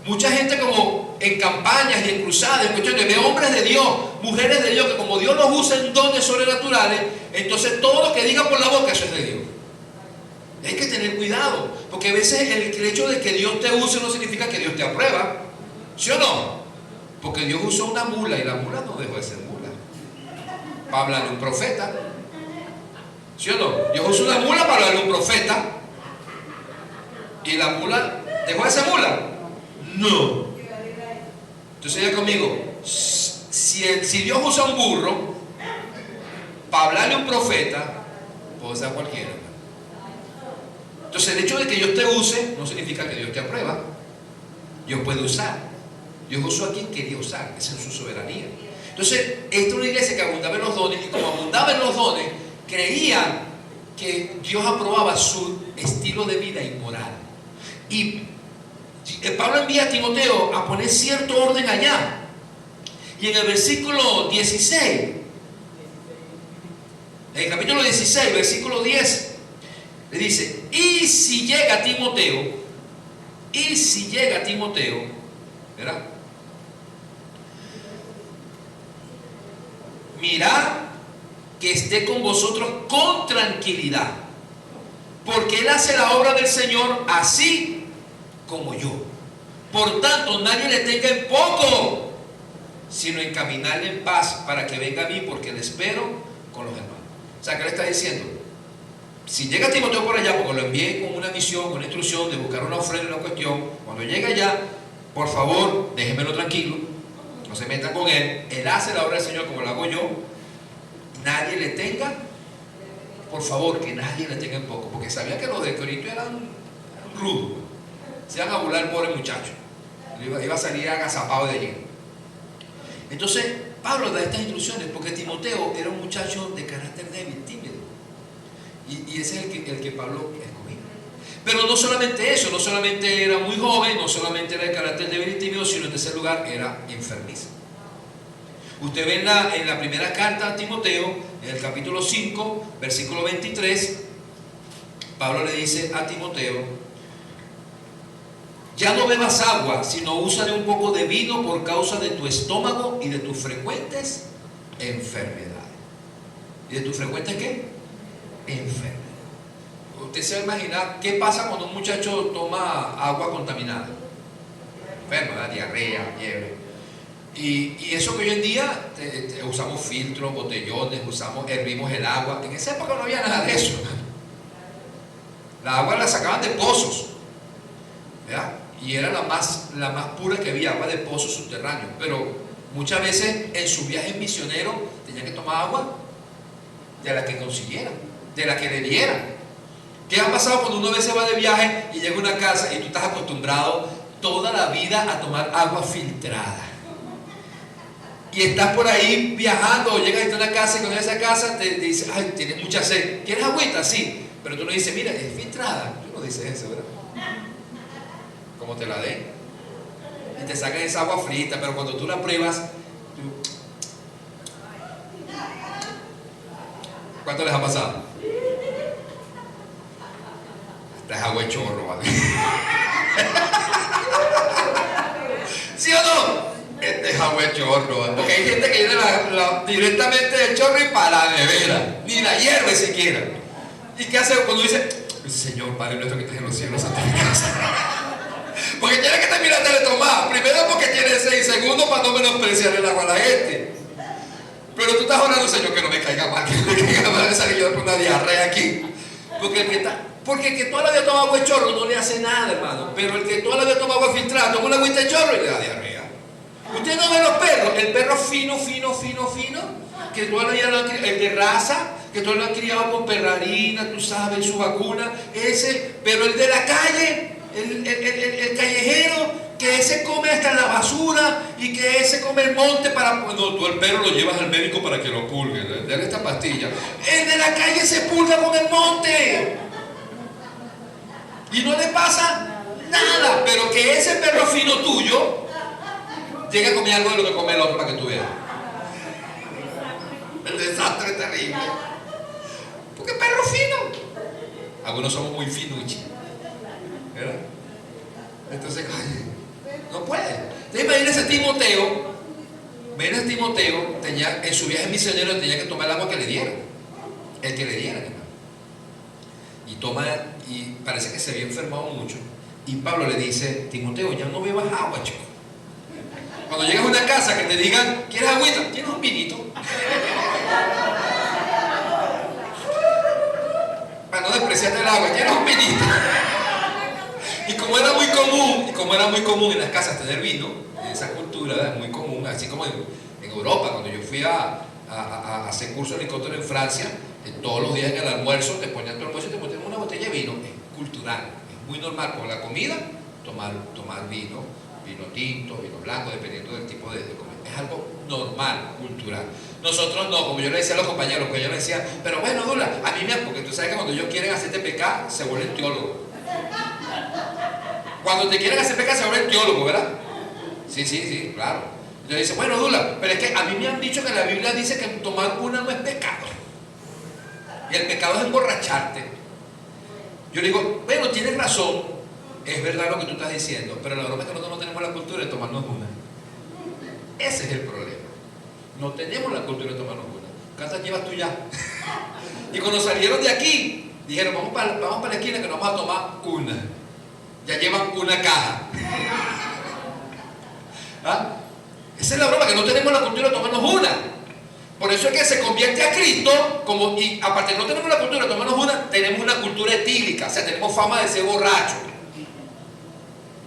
Mucha gente como en campañas y en cruzadas, en cuestiones de hombres de Dios, mujeres de Dios, que como Dios los usa en dones sobrenaturales, entonces todo lo que diga por la boca, eso es de Dios. Hay que tener cuidado, porque a veces el hecho de que Dios te use no significa que Dios te aprueba, ¿sí o no? Porque Dios usó una mula y la mula no dejó de ser mula para hablarle a un profeta, ¿sí o no? Dios usó una mula para hablarle a un profeta y la mula dejó de ser mula. No. Entonces ya conmigo, si Dios usa un burro para hablarle a un profeta, puede ser cualquiera. Entonces el hecho de que Dios te use no significa que Dios te aprueba. Dios puede usar. Dios usó a quien quería usar, es en su soberanía. Entonces, esta es una iglesia que abundaba en los dones, y como abundaba en los dones, creían que Dios aprobaba su estilo de vida inmoral. Y Pablo envía a Timoteo a poner cierto orden allá. Y en el versículo 16, en el capítulo 16, versículo 10, le dice: y si llega Timoteo, ¿verdad? Mirad que esté con vosotros con tranquilidad, porque él hace la obra del Señor así como yo. Por tanto, nadie le tenga en poco, sino encaminarle en paz para que venga a mí, porque le espero con los hermanos. O sea, ¿qué le está diciendo? Si llega Timoteo por allá, porque lo envié con una misión, con una instrucción de buscar una ofrenda, una cuestión, cuando llegue allá, por favor, déjenmelo tranquilo, no se metan con él. Él hace la obra del Señor como la hago yo. Nadie le tenga, por favor, que nadie le tenga en poco, porque sabía que los de Corinto eran rudos. Se iban a burlar al pobre muchacho, iba a salir agazapado de allí. Entonces Pablo da estas instrucciones porque Timoteo era un muchacho de carácter débil, tímido, y ese es el que Pablo escogió. Pero no solamente eso, no solamente era muy joven, no solamente era de carácter débil y tímido, sino en tercer lugar era enfermizo. Usted ve en la primera carta a Timoteo, en el capítulo 5, versículo 23, Pablo le dice a Timoteo: Ya no bebas agua, sino usa de un poco de vino por causa de tu estómago y de tus frecuentes enfermedades. ¿Y de tus frecuentes qué? Enfermedades. Usted se va a imaginar qué pasa cuando un muchacho toma agua contaminada. Enfermo, ¿verdad? Diarrea, fiebre. Y eso que hoy en día usamos filtros, botellones, hervimos el agua. En esa época no había nada de eso. La agua la sacaban de pozos, ¿verdad? Y era la más pura que había, agua de pozos subterráneos. Pero muchas veces en sus viajes misioneros tenían que tomar agua de la que consiguieran, de la que le dieran. ¿Qué ha pasado cuando uno a veces va de viaje y llega a una casa y tú estás acostumbrado toda la vida a tomar agua filtrada? Y estás por ahí viajando o llegas a una casa y con esa casa te dice, ay, tienes mucha sed. ¿Quieres agüita? Sí. Pero tú no dices, mira, es filtrada. Tú no dices eso, ¿verdad? Como te la den. Y te sacan esa agua frita, pero cuando tú la pruebas, ¿cuánto les ha pasado? Esta es agua de chorro, ¿vale? ¿Sí o no? Este es agua de chorro, ¿vale? Porque hay gente que llena directamente del chorro y para la nevera, ni la hierve siquiera. ¿Y qué hace cuando dice, Señor Padre nuestro que estás en los cielos, santificado? Porque tiene que terminarte de tomar. Primero porque tiene 6 segundos para no menospreciar el agua a la gente. Pero tú estás orando, Señor, que no me caiga mal, que no me caiga mal, esa que yo con una diarrea aquí. Porque el que toda la vida toma agua de chorro no le hace nada, hermano. Pero el que toda la vida toma agua filtrada, toma una agüita de chorro y le da diarrea. Usted no ve los perros, el perro fino, que toda la vida el de raza, que todos lo han criado con perrarina, tú sabes, su vacuna, ese, pero el de la calle, el callejero, que ese come hasta en la basura y que ese come el monte para... Cuando tú el perro lo llevas al médico para que lo pulgue, dale esta pastilla. El de la calle se pulga con el monte y no le pasa nada, pero que ese perro fino tuyo llega a comer algo de lo que come el otro para que tú veas. El desastre es terrible. Porque perro fino. Algunos somos muy finuchi, ¿verdad? Entonces, no puede. Entonces, imagínese Timoteo tenía, en su viaje misionero tenía que tomar el agua que le dieran. El que le dieran, hermano. Y parece que se había enfermado mucho. Y Pablo le dice, Timoteo, ya no bebas agua, chico. Cuando llegas a una casa que te digan, ¿quieres agüita? ¿Tienes un vinito? Para no despreciarte el agua, ¿tienes un vinito? Y como era muy común en las casas tener vino, en esa cultura era muy común, así como en Europa, cuando yo fui a hacer curso de helicóptero en Francia, todos los días en el almuerzo te ponían tu almuerzo y te ponían una botella de vino. Es cultural, es muy normal con la comida tomar vino tinto, vino blanco, dependiendo del tipo de comida. Es algo normal, cultural. Nosotros no, como yo le decía a los compañeros, porque ellos me decían, pero bueno, Dula, a mí me... Porque tú sabes que cuando ellos quieren hacerte pecar, se vuelven teólogos. Cuando te quieren hacer pecar, se vuelven teólogos, ¿verdad? Sí, claro. Entonces dice, bueno, Dula, pero es que a mí me han dicho que la Biblia dice que tomar una no es pecado. Y el pecado es emborracharte. Yo le digo, bueno, tienes razón. Es verdad lo que tú estás diciendo, pero la broma es que nosotros no tenemos la cultura de tomarnos una. Ese es el problema. No tenemos la cultura de tomarnos una. ¿Cuántas llevas tú ya? Y cuando salieron de aquí, dijeron, vamos para la esquina que nos vamos a tomar una. Ya llevan una caja. ¿Ah? Esa es la broma, que no tenemos la cultura de tomarnos una. Por eso es que se convierte a Cristo, y aparte de que no tenemos la cultura de tomarnos una, tenemos una cultura etílica, o sea, tenemos fama de ser borrachos,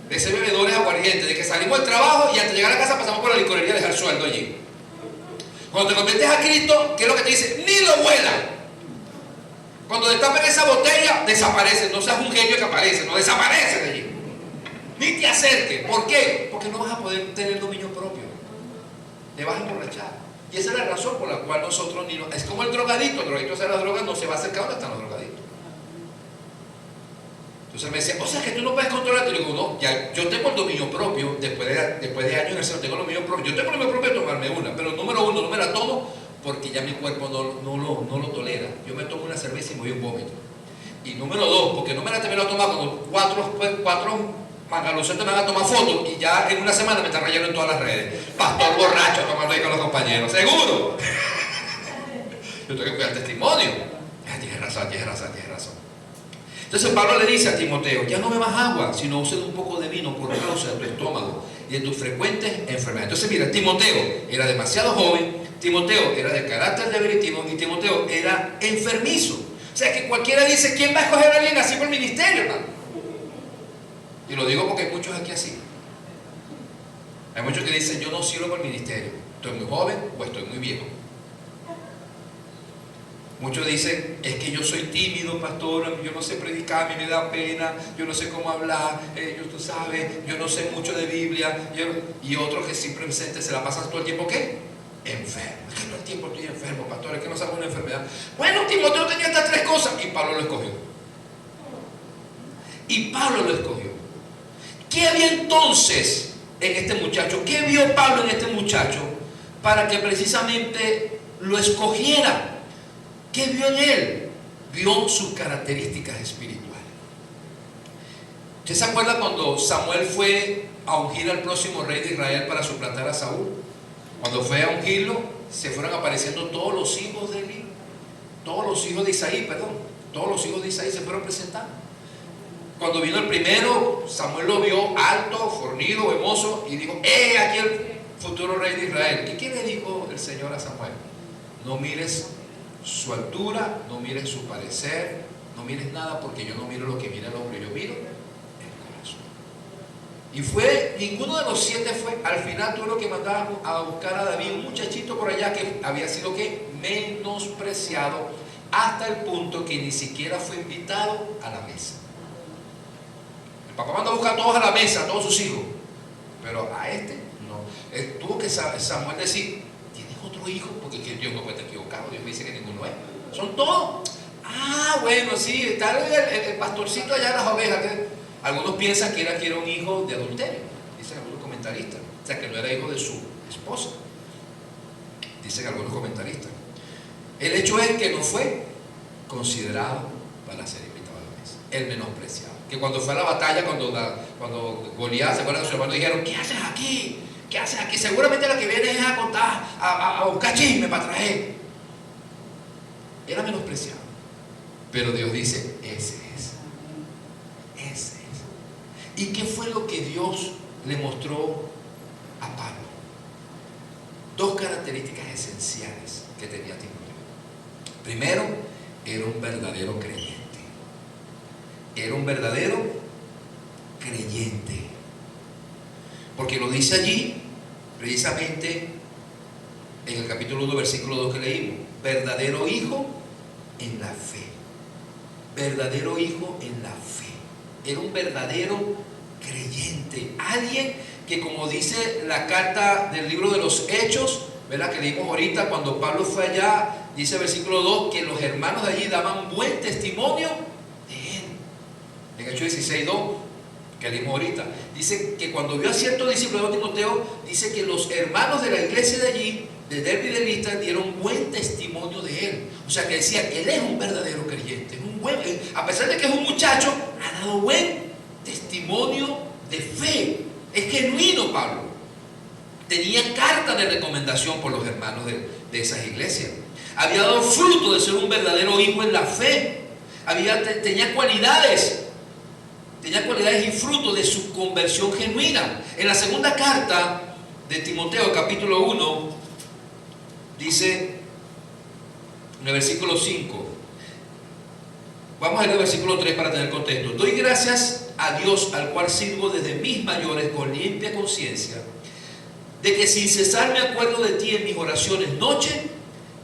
de ser bebedores aguardientes, de que salimos del trabajo y antes de llegar a casa pasamos por la licorería a dejar el sueldo allí. Cuando te conviertes a Cristo, ¿qué es lo que te dice? Ni lo huela. Cuando destapen esa botella, desaparece. No seas un genio que aparece, no desaparece de allí. Ni te acerques. ¿Por qué? Porque no vas a poder tener dominio propio. Te vas a emborrachar. Y esa es la razón por la cual nosotros ni nos... Es como el drogadicto hace las drogas, no se va a acercar donde están los drogadictos. Entonces me decía, o sea que tú no puedes controlarte. Y digo, no, ya, yo tengo el dominio propio, después de años en el cielo, tengo el dominio propio. Yo tengo el dominio propio de tomarme una, pero número uno, no me la tomo porque ya mi cuerpo no lo tolera. Yo me tomo una cerveza y me voy a un vómito. Y número dos, porque no me la termino de tomar cuando 4 Pangaloncete me van a tomar fotos y ya en una semana me están rayando en todas las redes. Pastor borracho tomando ahí con los compañeros. ¡Seguro! Yo tengo que cuidar el testimonio. Tienes razón. Entonces Pablo le dice a Timoteo: ya no bebas agua, sino uses un poco de vino por causa de tu estómago y de tus frecuentes enfermedades. Entonces mira, Timoteo era demasiado joven, Timoteo era de carácter debilitativo y Timoteo era enfermizo. O sea que cualquiera dice: ¿quién va a escoger a alguien así por el ministerio, hermano? Y lo digo porque hay muchos aquí así. Hay muchos que dicen: yo no sirvo por el ministerio, estoy muy joven o estoy muy viejo. Muchos dicen: es que yo soy tímido, pastor, yo no sé predicar, a mí me da pena, yo no sé cómo hablar, tú sabes, yo no sé mucho de Biblia. Y otros que simplemente se la pasan todo el tiempo, ¿qué? Enfermo. Es que todo el tiempo estoy enfermo, pastor, es que no sabe una enfermedad. Bueno, Timoteo tenía estas 3 cosas y Pablo lo escogió. ¿Qué había entonces en este muchacho? ¿Qué vio Pablo en este muchacho para que precisamente lo escogiera? ¿Qué vio en él? Vio sus características espirituales. ¿Usted se acuerda cuando Samuel fue a ungir al próximo rey de Israel para suplantar a Saúl? Cuando fue a ungirlo, se fueron apareciendo todos los hijos de Isaí, todos los hijos de Isaí se fueron presentando. Cuando vino el primero, Samuel lo vio alto, fornido, hermoso, y dijo: aquí el futuro rey de Israel. ¿Y qué le dijo el Señor a Samuel? No mires su altura, no mires su parecer, no mires nada, porque yo no miro lo que mira el hombre, yo miro el corazón. Y ninguno de los 7 fue. Al final tuvo que mandar a buscar a David, un muchachito por allá que había sido menospreciado, hasta el punto que ni siquiera fue invitado a la mesa. El papá mandó a buscar a todos a la mesa, a todos sus hijos, pero a este no. Tuvo que Samuel decir: ¿tienes otro hijo? Porque Dios no puede estar equivocado, Dios me dice que ninguno es. ¿Son todos? Bueno, sí, está el pastorcito allá de las ovejas. Algunos piensan que era un hijo de adulterio, dicen algunos comentaristas. O sea, que no era hijo de su esposa, dicen algunos comentaristas. El hecho es que no fue considerado para ser invitado a la mesa, el menospreciado. Que cuando fue a la batalla, cuando Goliat, ¿se acuerdan que sus hermanos dijeron: ¿qué haces aquí? ¿Qué haces aquí? Seguramente la que viene es a contar, a buscar chisme para traer. Era menospreciado. Pero Dios dice: ese es. ¿Y qué fue lo que Dios le mostró a Pablo? 2 características esenciales que tenía Timoteo. Primero, era un verdadero creyente. Porque lo dice allí, precisamente en el capítulo 1, versículo 2 que leímos: verdadero hijo en la fe. Verdadero hijo en la fe. Era un verdadero creyente. Alguien que, como dice la carta del libro de los Hechos, ¿verdad?, que leímos ahorita, cuando Pablo fue allá, dice el versículo 2 que los hermanos de allí daban buen testimonio de él. En Hechos 16:2, que leímos ahorita, dice que cuando vio a cierto discípulo de Timoteo, dice que los hermanos de la iglesia de allí, de Derbe y de Listra, dieron buen testimonio de él. O sea, que decía: él es un verdadero creyente, a pesar de que es un muchacho, ha dado buen testimonio de fe. Es genuino. Pablo tenía carta de recomendación por los hermanos de esas iglesias. Había dado fruto de ser un verdadero hijo en la fe. Tenía cualidades y fruto de su conversión genuina. En la segunda carta de Timoteo, capítulo 1, dice en el versículo 5, vamos a leer el versículo 3 para tener contexto: doy gracias a Dios, al cual sirvo desde mis mayores con limpia conciencia, de que sin cesar me acuerdo de ti en mis oraciones noche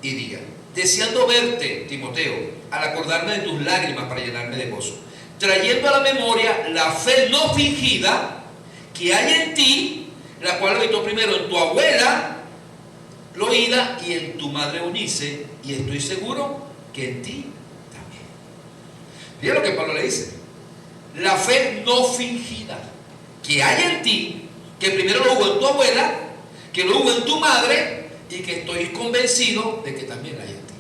y día, deseando verte, Timoteo, al acordarme de tus lágrimas para llenarme de gozo, trayendo a la memoria la fe no fingida que hay en ti, la cual habitó primero en tu abuela Loida y en tu madre Eunice, y estoy seguro que en ti también. Mira lo que Pablo le dice: la fe no fingida que hay en ti, que primero lo hubo en tu abuela, que lo hubo en tu madre, y que estoy convencido de que también la hay en ti.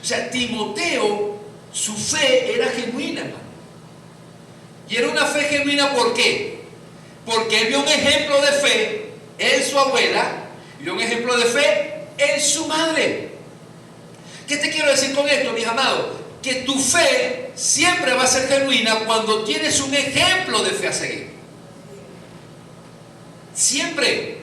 O sea, Timoteo, su fe era genuina, hermano. Y era una fe genuina, ¿por qué? porque él vio un ejemplo de fe en su abuela, vio un ejemplo de fe en su madre. ¿Qué te quiero decir con esto, mis amados? Que tu fe siempre va a ser genuina cuando tienes un ejemplo de fe a seguir. Siempre.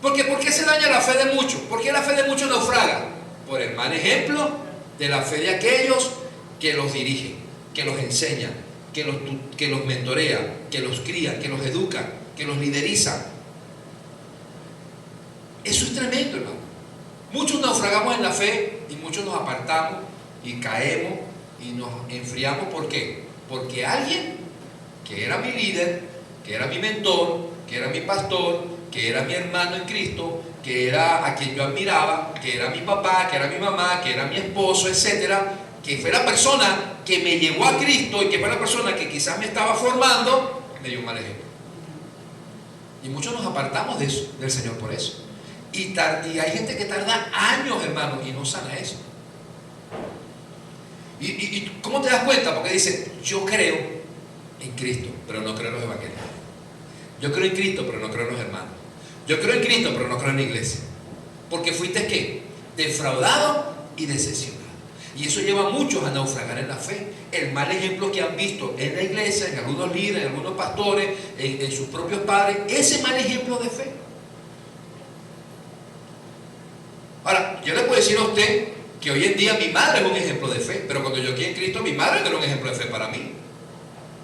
Porque ¿por qué se daña la fe de muchos? ¿Por qué la fe de muchos naufraga? Por el mal ejemplo de la fe de aquellos que los dirigen, que los enseñan, que los mentorean, que los crían, que los educan, que los liderizan. Eso es tremendo, hermano. Muchos naufragamos en la fe y muchos nos apartamos y caemos y nos enfriamos. ¿Por qué? Porque alguien que era mi líder, que era mi mentor, que era mi pastor, que era mi hermano en Cristo, que era a quien yo admiraba, que era mi papá, que era mi mamá, que era mi esposo, etcétera, que fue la persona que me llevó a Cristo y que fue la persona que quizás me estaba formando, me dio un mal ejemplo. Y muchos nos apartamos de eso, del Señor por eso. Y hay gente que tarda años, hermano, y no sana eso. ¿Y cómo te das cuenta? Porque dice, yo creo en Cristo, pero no creo en los evangélicos. Yo creo en Cristo, pero no creo en los hermanos. Yo creo en Cristo, pero no creo en la iglesia. Porque fuiste, ¿qué? Defraudado y decepcionado. Y eso lleva a muchos a naufragar en la fe. El mal ejemplo que han visto en la iglesia, en algunos líderes, en algunos pastores, en sus propios padres, ese mal ejemplo de fe. Ahora, yo le puedo decir a usted que hoy en día mi madre es un ejemplo de fe, pero cuando yo aquí en Cristo, mi madre no era un ejemplo de fe para mí.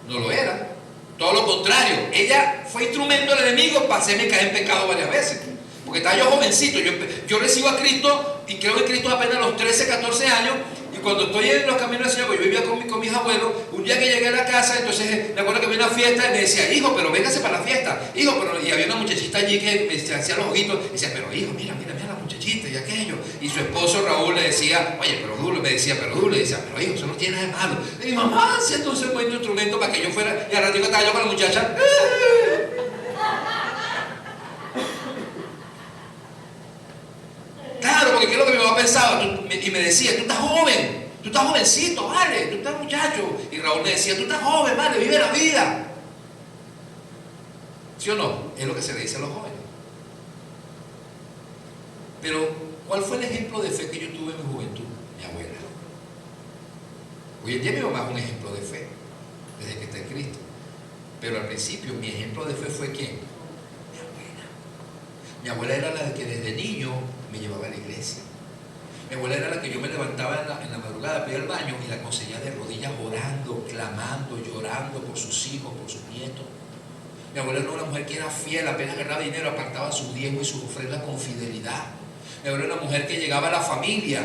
No lo era. Todo lo contrario, ella fue instrumento del enemigo para hacerme caer en pecado varias veces. Porque estaba yo jovencito, yo recibo a Cristo y creo en Cristo apenas a los 13, 14 años. Y cuando estoy en los caminos del Señor, pues yo vivía con mis abuelos. Un día que llegué a la casa, entonces me acuerdo que había una fiesta y me decía, hijo, pero véngase para la fiesta. Hijo, pero... Y había una muchachita allí que me hacía los ojitos y decía, pero hijo, mira la muchachita y aquello. Y su esposo Raúl le decía, oye, pero duro, me decía, pero duro. Le decía, pero hijo, eso no tiene nada de malo. Y mi mamá hacía entonces un buen instrumento para que yo fuera. Y al ratito estaba yo con la muchacha. Claro, porque ¿qué es lo que mi mamá pensaba? Y me decía, tú estás joven, tú estás jovencito, vale, tú estás muchacho. Y Raúl me decía, tú estás joven, vale, vive la vida. ¿Sí o no? Es lo que se le dice a los jóvenes. Pero, ¿cuál fue el ejemplo de fe que yo tuve en mi juventud? Mi abuela. Hoy en día mi mamá es un ejemplo de fe, desde que está en Cristo. Pero al principio mi ejemplo de fe fue ¿quién? Mi abuela. Mi abuela era la que desde niño me llevaba a la iglesia. Mi abuela era la que yo me levantaba en la madrugada para ir al baño y la conseguía de rodillas orando, clamando, llorando por sus hijos, por sus nietos. Mi abuela era una mujer que era fiel, apenas ganaba dinero, apartaba sus diezmos y sus ofrendas con fidelidad. Mi abuela era una mujer que llegaba a la familia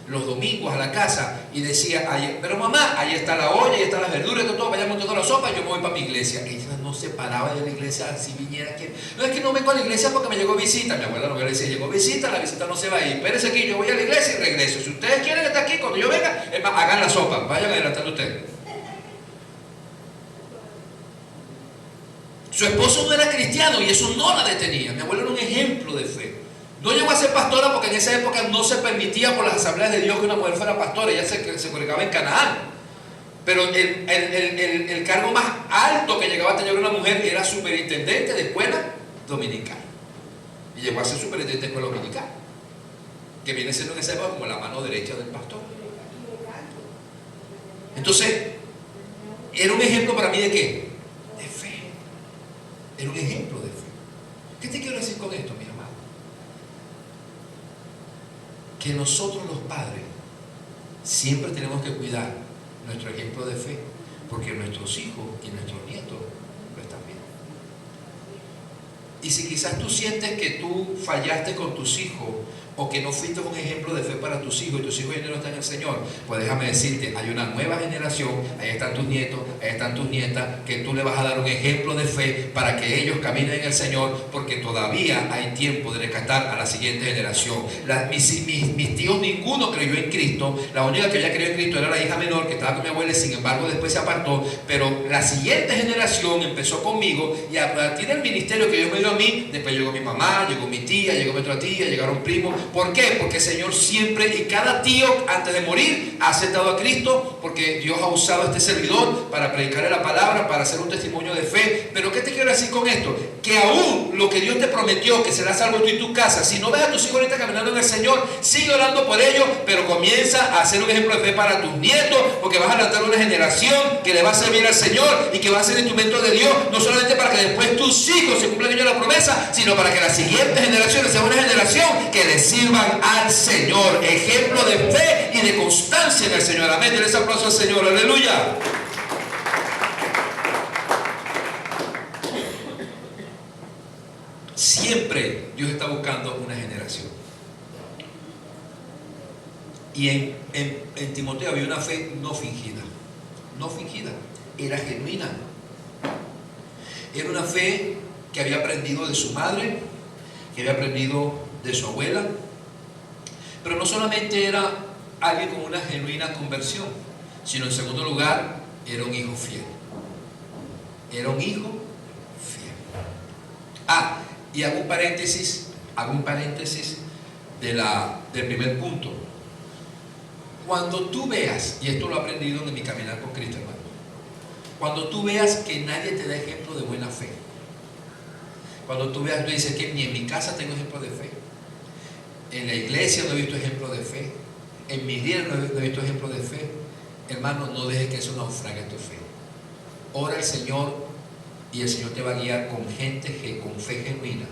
los domingos a la casa y decía, pero mamá, ahí está la olla, ahí están las verduras, todo, vayamos toda la sopa y yo me voy para mi iglesia. Ella no se paraba de la iglesia si viniera quien. No, es que no vengo a la iglesia porque me llegó visita. Mi abuela no me decía, llegó visita, la visita no se va a ir. Espérese aquí, yo voy a la iglesia y regreso. Si ustedes quieren estar aquí, cuando yo venga, es más, hagan la sopa, vayan adelantando ustedes. Su esposo no era cristiano y eso no la detenía. Mi abuela era un ejemplo de fe. No llegó a ser pastora porque en esa época no se permitía por las asambleas de Dios que una mujer fuera pastora, ella se congregaba en Canaán. Pero el cargo más alto que llegaba a tener una mujer era superintendente de escuela dominical. Y llegó a ser superintendente de escuela dominical, que viene siendo en esa época como la mano derecha del pastor. Entonces, era un ejemplo para mí de ¿qué? De fe. Era un ejemplo de fe. ¿Qué te quiero decir con esto, mi hermano? Que nosotros los padres siempre tenemos que cuidar nuestro ejemplo de fe, porque nuestros hijos y nuestros nietos lo están viendo. Y si quizás tú sientes que tú fallaste con tus hijos o que no fuiste un ejemplo de fe para tus hijos y tus hijos ya no están en el Señor, pues déjame decirte, hay una nueva generación, ahí están tus nietos, ahí están tus nietas, que tú le vas a dar un ejemplo de fe para que ellos caminen en el Señor, porque todavía hay tiempo de rescatar a la siguiente generación. Mis tíos, ninguno creyó en Cristo, la única que había creído en Cristo era la hija menor que estaba con mi abuela, sin embargo después se apartó, pero la siguiente generación empezó conmigo y a partir del ministerio que Dios me dio a mí, mí, después llegó mi mamá, llegó mi tía, llegó mi otra tía, llegaron primos. ¿Por qué? Porque el Señor siempre y cada tío antes de morir ha aceptado a Cristo, porque Dios ha usado a este servidor para predicarle la palabra, para hacer un testimonio de fe. Pero ¿qué te quiero decir con esto? Que aún lo que Dios te prometió, que será salvo tú y tu casa, si no ves a tus hijos ahorita caminando en el Señor, sigue orando por ellos, pero comienza a ser un ejemplo de fe para tus nietos, porque vas a levantar una generación que le va a servir al Señor y que va a ser instrumento de Dios, no solamente para que después tus hijos se cumplan ellos la promesa, sino para que las siguientes generaciones sean una generación que le sirvan al Señor. Ejemplo de fe y de constancia en el Señor. Amén. Denle ese aplauso al Señor. Aleluya. Siempre Dios está buscando una generación. Y en Timoteo había una fe no fingida. No fingida. Era genuina. Era una fe que había aprendido de su madre, que había aprendido de su abuela. Pero no solamente era alguien con una genuina conversión, sino en segundo lugar, era un hijo fiel. Era un hijo fiel. Y hago un paréntesis del primer punto. Cuando tú veas, y esto lo he aprendido en mi caminar con Cristo, hermano, cuando tú veas que nadie te da ejemplo de buena fe, cuando tú veas, tú dices que ni en mi casa tengo ejemplo de fe, en la iglesia no he visto ejemplo de fe, en mi vida no he visto ejemplo de fe, hermano, no dejes que eso naufrague tu fe. Ora al Señor y el Señor te va a guiar con gente que con fe genuina,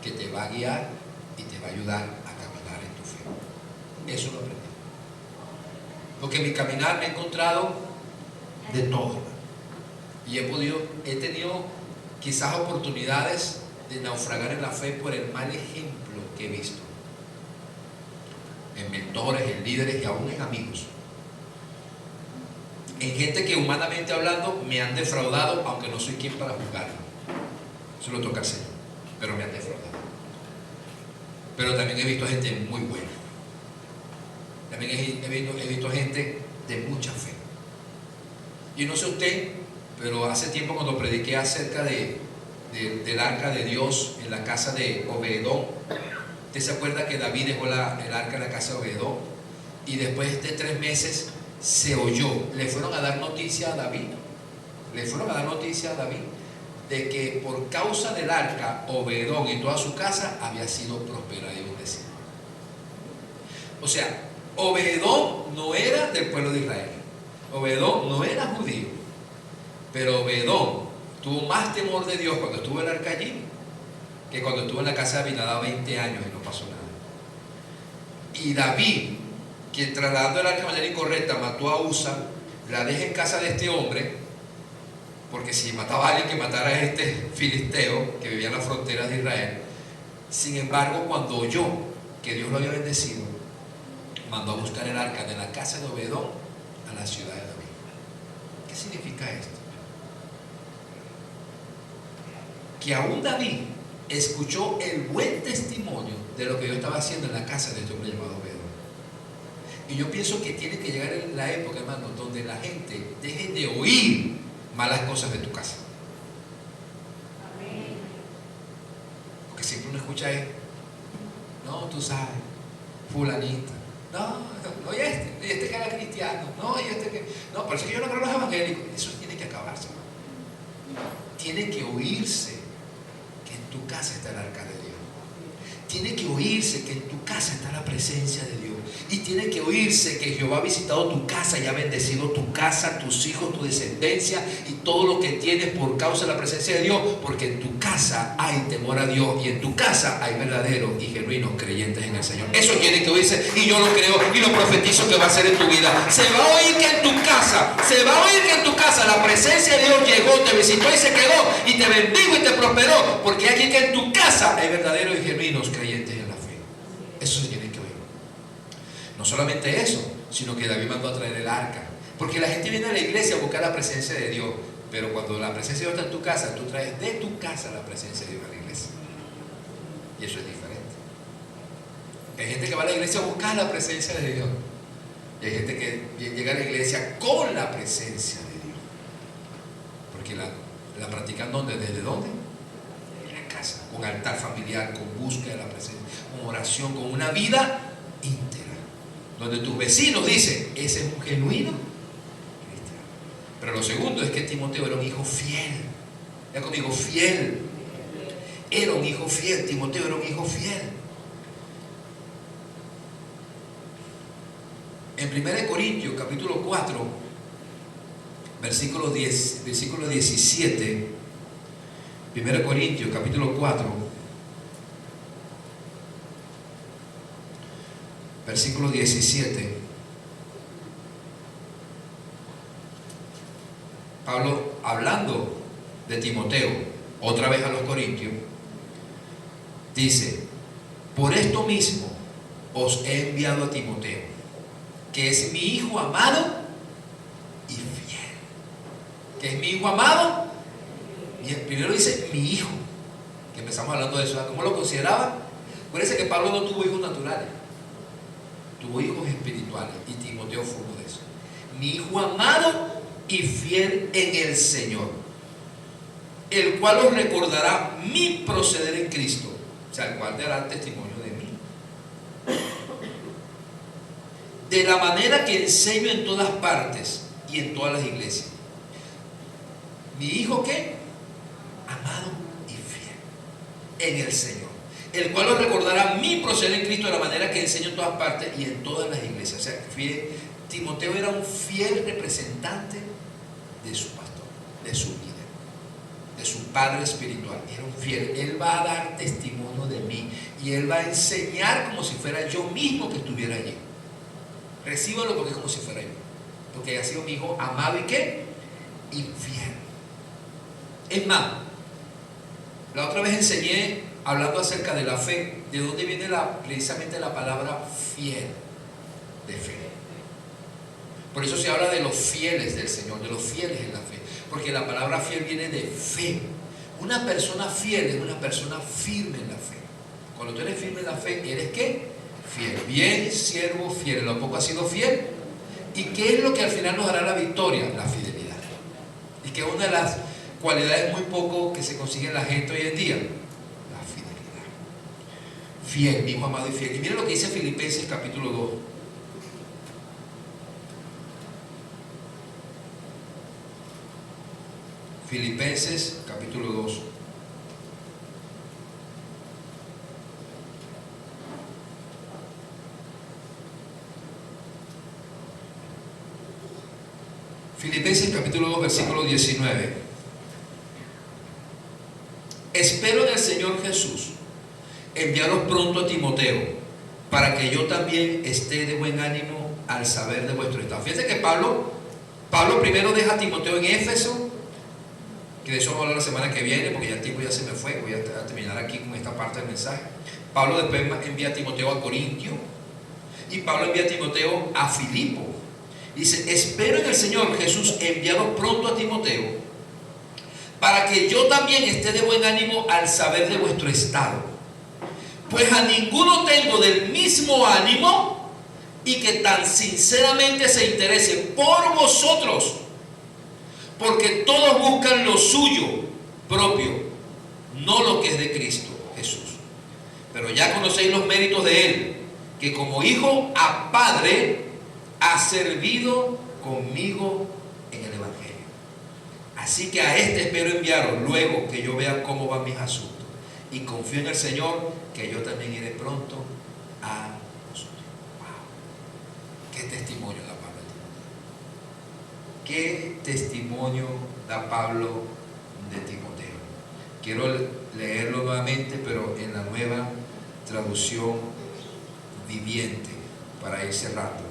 que te va a guiar y te va a ayudar a caminar en tu fe. Eso lo aprendí. Porque en mi caminar me he encontrado de todo, y he tenido quizás oportunidades de naufragar en la fe por el mal ejemplo que he visto en mentores, en líderes y aún en amigos, en gente que humanamente hablando me han defraudado, aunque no soy quien para juzgarlo. Eso lo toca al Señor, pero me han defraudado. Pero también he visto gente muy buena. También he visto gente de mucha fe. Y no sé usted, pero hace tiempo cuando prediqué acerca del arca de Dios en la casa de Obededom, ¿usted se acuerda que David dejó el arca en la casa de Obededom? Y después de 3 meses se oyó, le fueron a dar noticia a David, de que por causa del arca, Obededom y toda su casa había sido prosperada y bendecida. O sea, Obededom no era del pueblo de Israel, Obededom no era judío, pero Obededom tuvo más temor de Dios cuando estuvo el arca allí que cuando estuvo en la casa de Abinadab 20 años y no pasó nada. Y David, que trasladando el arca de manera incorrecta mató a Usa, la deja en casa de este hombre, porque si mataba a alguien, que matara a este filisteo que vivía en las fronteras de Israel. Sin embargo, cuando oyó que Dios lo había bendecido, mandó a buscar el arca de la casa de Obededom a la ciudad de David. ¿Qué significa esto? Que aún David escuchó el buen testimonio de lo que Dios estaba haciendo en la casa de este hombre llamado Obededom. Y yo pienso que tiene que llegar la época, hermano, donde la gente deje de oír malas cosas de tu casa. Porque siempre uno escucha no, tú sabes, fulanita, no, y este que era cristiano, no, por eso es que yo no creo en los evangélicos. Eso tiene que acabarse, hermano. Tiene que oírse que en tu casa está el arca de Dios. Tiene que oírse que en tu casa está la presencia de Dios. Y tiene que oírse que Jehová ha visitado tu casa y ha bendecido tu casa, tus hijos, tu descendencia y todo lo que tienes por causa de la presencia de Dios. Porque en tu casa hay temor a Dios y en tu casa hay verdaderos y genuinos creyentes en el Señor. Eso tiene que oírse, y yo lo creo y lo profetizo que va a ser en tu vida. Se va a oír que en tu casa la presencia de Dios llegó, te visitó y se quedó, y te bendijo y te prosperó, porque hay aquí que en tu casa hay verdaderos y genuinos creyentes en la fe. Eso se tiene que oír. No solamente eso, sino que David mandó a traer el arca, porque la gente viene a la iglesia a buscar la presencia de Dios, pero cuando la presencia de Dios está en tu casa, tú traes de tu casa la presencia de Dios a la iglesia, y eso es diferente. Hay gente que va a la iglesia a buscar la presencia de Dios, y hay gente que llega a la iglesia con la presencia de Dios, porque la practican ¿dónde? ¿Desde dónde? En la casa. casa, con altar familiar, con búsqueda de la presencia, con oración, con una vida íntegra, donde tus vecinos dicen, ese es un genuino cristiano. Pero lo segundo es que Timoteo era un hijo fiel. Ya conmigo, fiel. Era un hijo fiel. Timoteo era un hijo fiel. En 1 Corintios capítulo 4, versículo 17, 1 Corintios capítulo 4, versículo 17, Pablo hablando de Timoteo, otra vez a los Corintios, dice, por esto mismo os he enviado a Timoteo, que es mi hijo amado y fiel. Que es mi hijo amado. Y primero dice mi hijo, que empezamos hablando de eso. ¿Cómo lo consideraba? Acuérdense que Pablo no tuvo hijos naturales, tuvo hijos espirituales, y Timoteo fue uno de esos. Mi hijo amado y fiel en el Señor, el cual os recordará mi proceder en Cristo, o sea, el cual dará testimonio de mí, de la manera que enseño en todas partes y en todas las iglesias. Mi hijo, ¿qué? Amado y fiel en el Señor, el cual os recordará mi proceder en Cristo, de la manera que enseño en todas partes y en todas las iglesias. O sea, Timoteo era un fiel representante de su pastor, de su líder, de su padre espiritual. Era un fiel. Él va a dar testimonio de mí y él va a enseñar como si fuera yo mismo que estuviera allí. Recíbalo porque es como si fuera yo, porque ha sido mi hijo amado y ¿qué? Y fiel. Es más, la otra vez enseñé hablando acerca de la fe, de dónde viene precisamente la palabra fiel, de fe. Por eso se habla de los fieles del Señor, de los fieles en la fe, porque la palabra fiel viene de fe. Una persona fiel es una persona firme en la fe. Cuando tú eres firme en la fe, ¿eres qué? Fiel. Bien, siervo fiel. ¿En lo poco has sido fiel? ¿Y qué es lo que al final nos dará la victoria? La fidelidad. Y que es una de las cualidades muy poco que se consigue en la gente hoy en día, la fidelidad. Fiel, mi hijo amado y fiel. Y miren lo que dice Filipenses capítulo 2. Filipenses capítulo 2. Filipenses capítulo 2, versículo 19. Espero en el Señor Jesús enviaros pronto a Timoteo, para que yo también esté de buen ánimo al saber de vuestro estado. Fíjense que Pablo primero deja a Timoteo en Éfeso, que de eso vamos a hablar la semana que viene, porque ya el tiempo ya se me fue. Voy a terminar aquí con esta parte del mensaje. Pablo después envía a Timoteo a Corintio, y Pablo envía a Timoteo a Filipo. Dice, espero en el Señor Jesús enviaros pronto a Timoteo, para que yo también esté de buen ánimo al saber de vuestro estado. Pues a ninguno tengo del mismo ánimo, y que tan sinceramente se interese por vosotros, porque todos buscan lo suyo propio, no lo que es de Cristo Jesús. Pero ya conocéis los méritos de Él, que como hijo a padre ha servido conmigo en el Evangelio. Así que a este espero enviaros luego que yo vea cómo van mis asuntos, y confío en el Señor que yo también iré pronto a vosotros. Wow. Qué testimonio da Pablo. Qué testimonio da Pablo de Timoteo. Quiero leerlo nuevamente, pero en la nueva traducción viviente, para ir cerrando.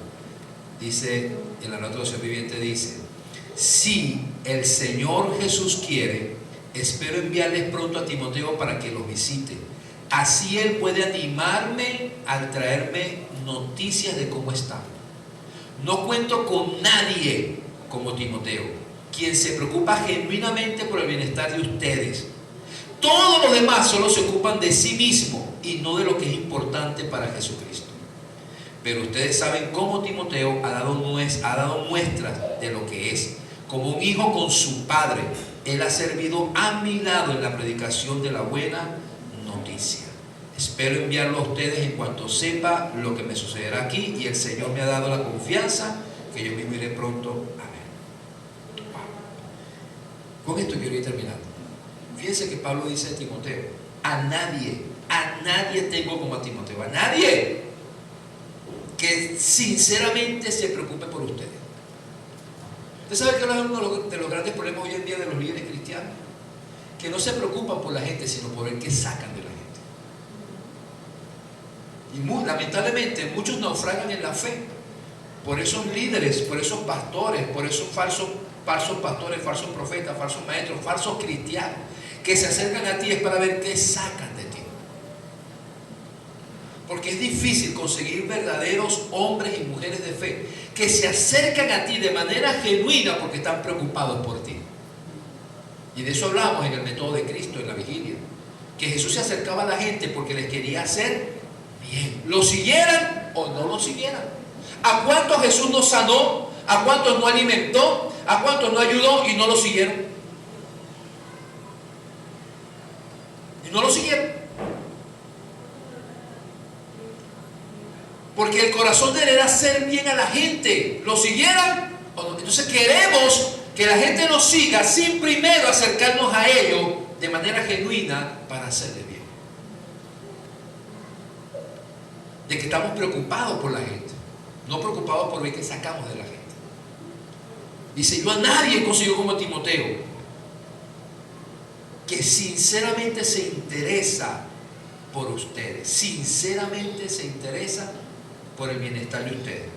Dice, en la nueva traducción viviente dice: si el Señor Jesús quiere, espero enviarles pronto a Timoteo para que los visite. Así él puede animarme al traerme noticias de cómo están. No cuento con nadie como Timoteo, quien se preocupa genuinamente por el bienestar de ustedes. Todos los demás solo se ocupan de sí mismos y no de lo que es importante para Jesucristo. Pero ustedes saben cómo Timoteo ha dado muestras de lo que es, como un hijo con su padre, Él ha servido a mi lado en la predicación de la buena noticia. Espero enviarlo a ustedes en cuanto sepa lo que me sucederá aquí, y el Señor me ha dado la confianza que yo mismo iré pronto a ver. Con esto quiero ir terminando. Fíjense que Pablo dice a Timoteo: a nadie tengo como a Timoteo, a nadie que sinceramente se preocupe por ustedes. ¿Usted sabe que uno de los grandes problemas hoy en día de los líderes cristianos? Que no se preocupan por la gente, sino por el que sacan de la gente. Y lamentablemente muchos naufragan en la fe por esos líderes, por esos pastores, por esos falsos pastores, falsos profetas, falsos maestros, falsos cristianos que se acercan a ti es para ver qué sacan de ti. Porque es difícil conseguir verdaderos hombres y mujeres de fe que se acercan a ti de manera genuina porque están preocupados por ti. Y de eso hablamos en el método de Cristo, en la vigilia, que Jesús se acercaba a la gente porque les quería hacer bien, lo siguieran o no lo siguieran. ¿A cuántos Jesús no sanó? ¿A cuántos no alimentó? ¿A cuántos no ayudó y no lo siguieron? Y no lo siguieron. Porque el corazón de él era hacer bien a la gente, lo siguieran o no. Entonces queremos que la gente nos siga sin primero acercarnos a ellos de manera genuina para hacerle bien. De que estamos preocupados por la gente, no preocupados por ver qué sacamos de la gente. Dice: yo a nadie consigo como Timoteo, que sinceramente se interesa por ustedes, sinceramente se interesa por el bienestar de ustedes.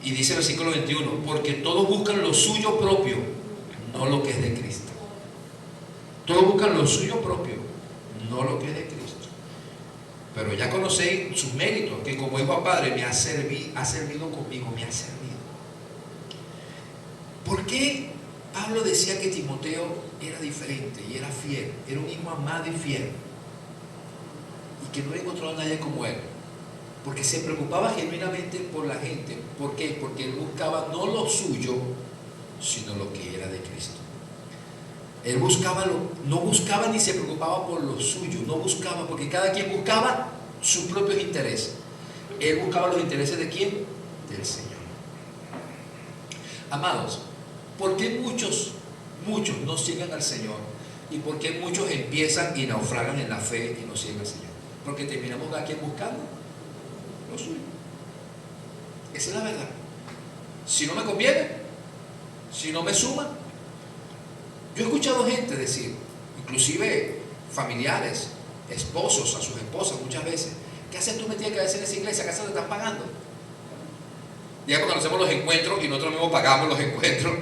Y dice el versículo 21: porque todos buscan lo suyo propio, no lo que es de Cristo. Todos buscan lo suyo propio, no lo que es de Cristo. Pero ya conocéis sus méritos, que como hijo a padre ha servido conmigo, me ha servido. ¿Por qué Pablo decía que Timoteo era diferente y era fiel? Era un hijo amado y fiel, y que no le encontró a nadie como él. Porque se preocupaba genuinamente por la gente. ¿Por qué? Porque él buscaba no lo suyo, sino lo que era de Cristo. Él no buscaba ni se preocupaba por lo suyo, no buscaba, porque cada quien buscaba sus propios intereses. Él buscaba los intereses ¿de quién? Del Señor. Amados, ¿por qué muchos no siguen al Señor? ¿Y por qué muchos empiezan y naufragan en la fe y no siguen al Señor? Porque terminamos cada quien buscando lo suyo. Esa es la verdad. Si no me conviene, si no me suma. Yo he escuchado gente decir, inclusive familiares, esposos a sus esposas muchas veces: ¿qué haces tú metida cabeza en esa iglesia? ¿Acaso te están pagando? Ya cuando hacemos los encuentros y nosotros mismos pagamos los encuentros,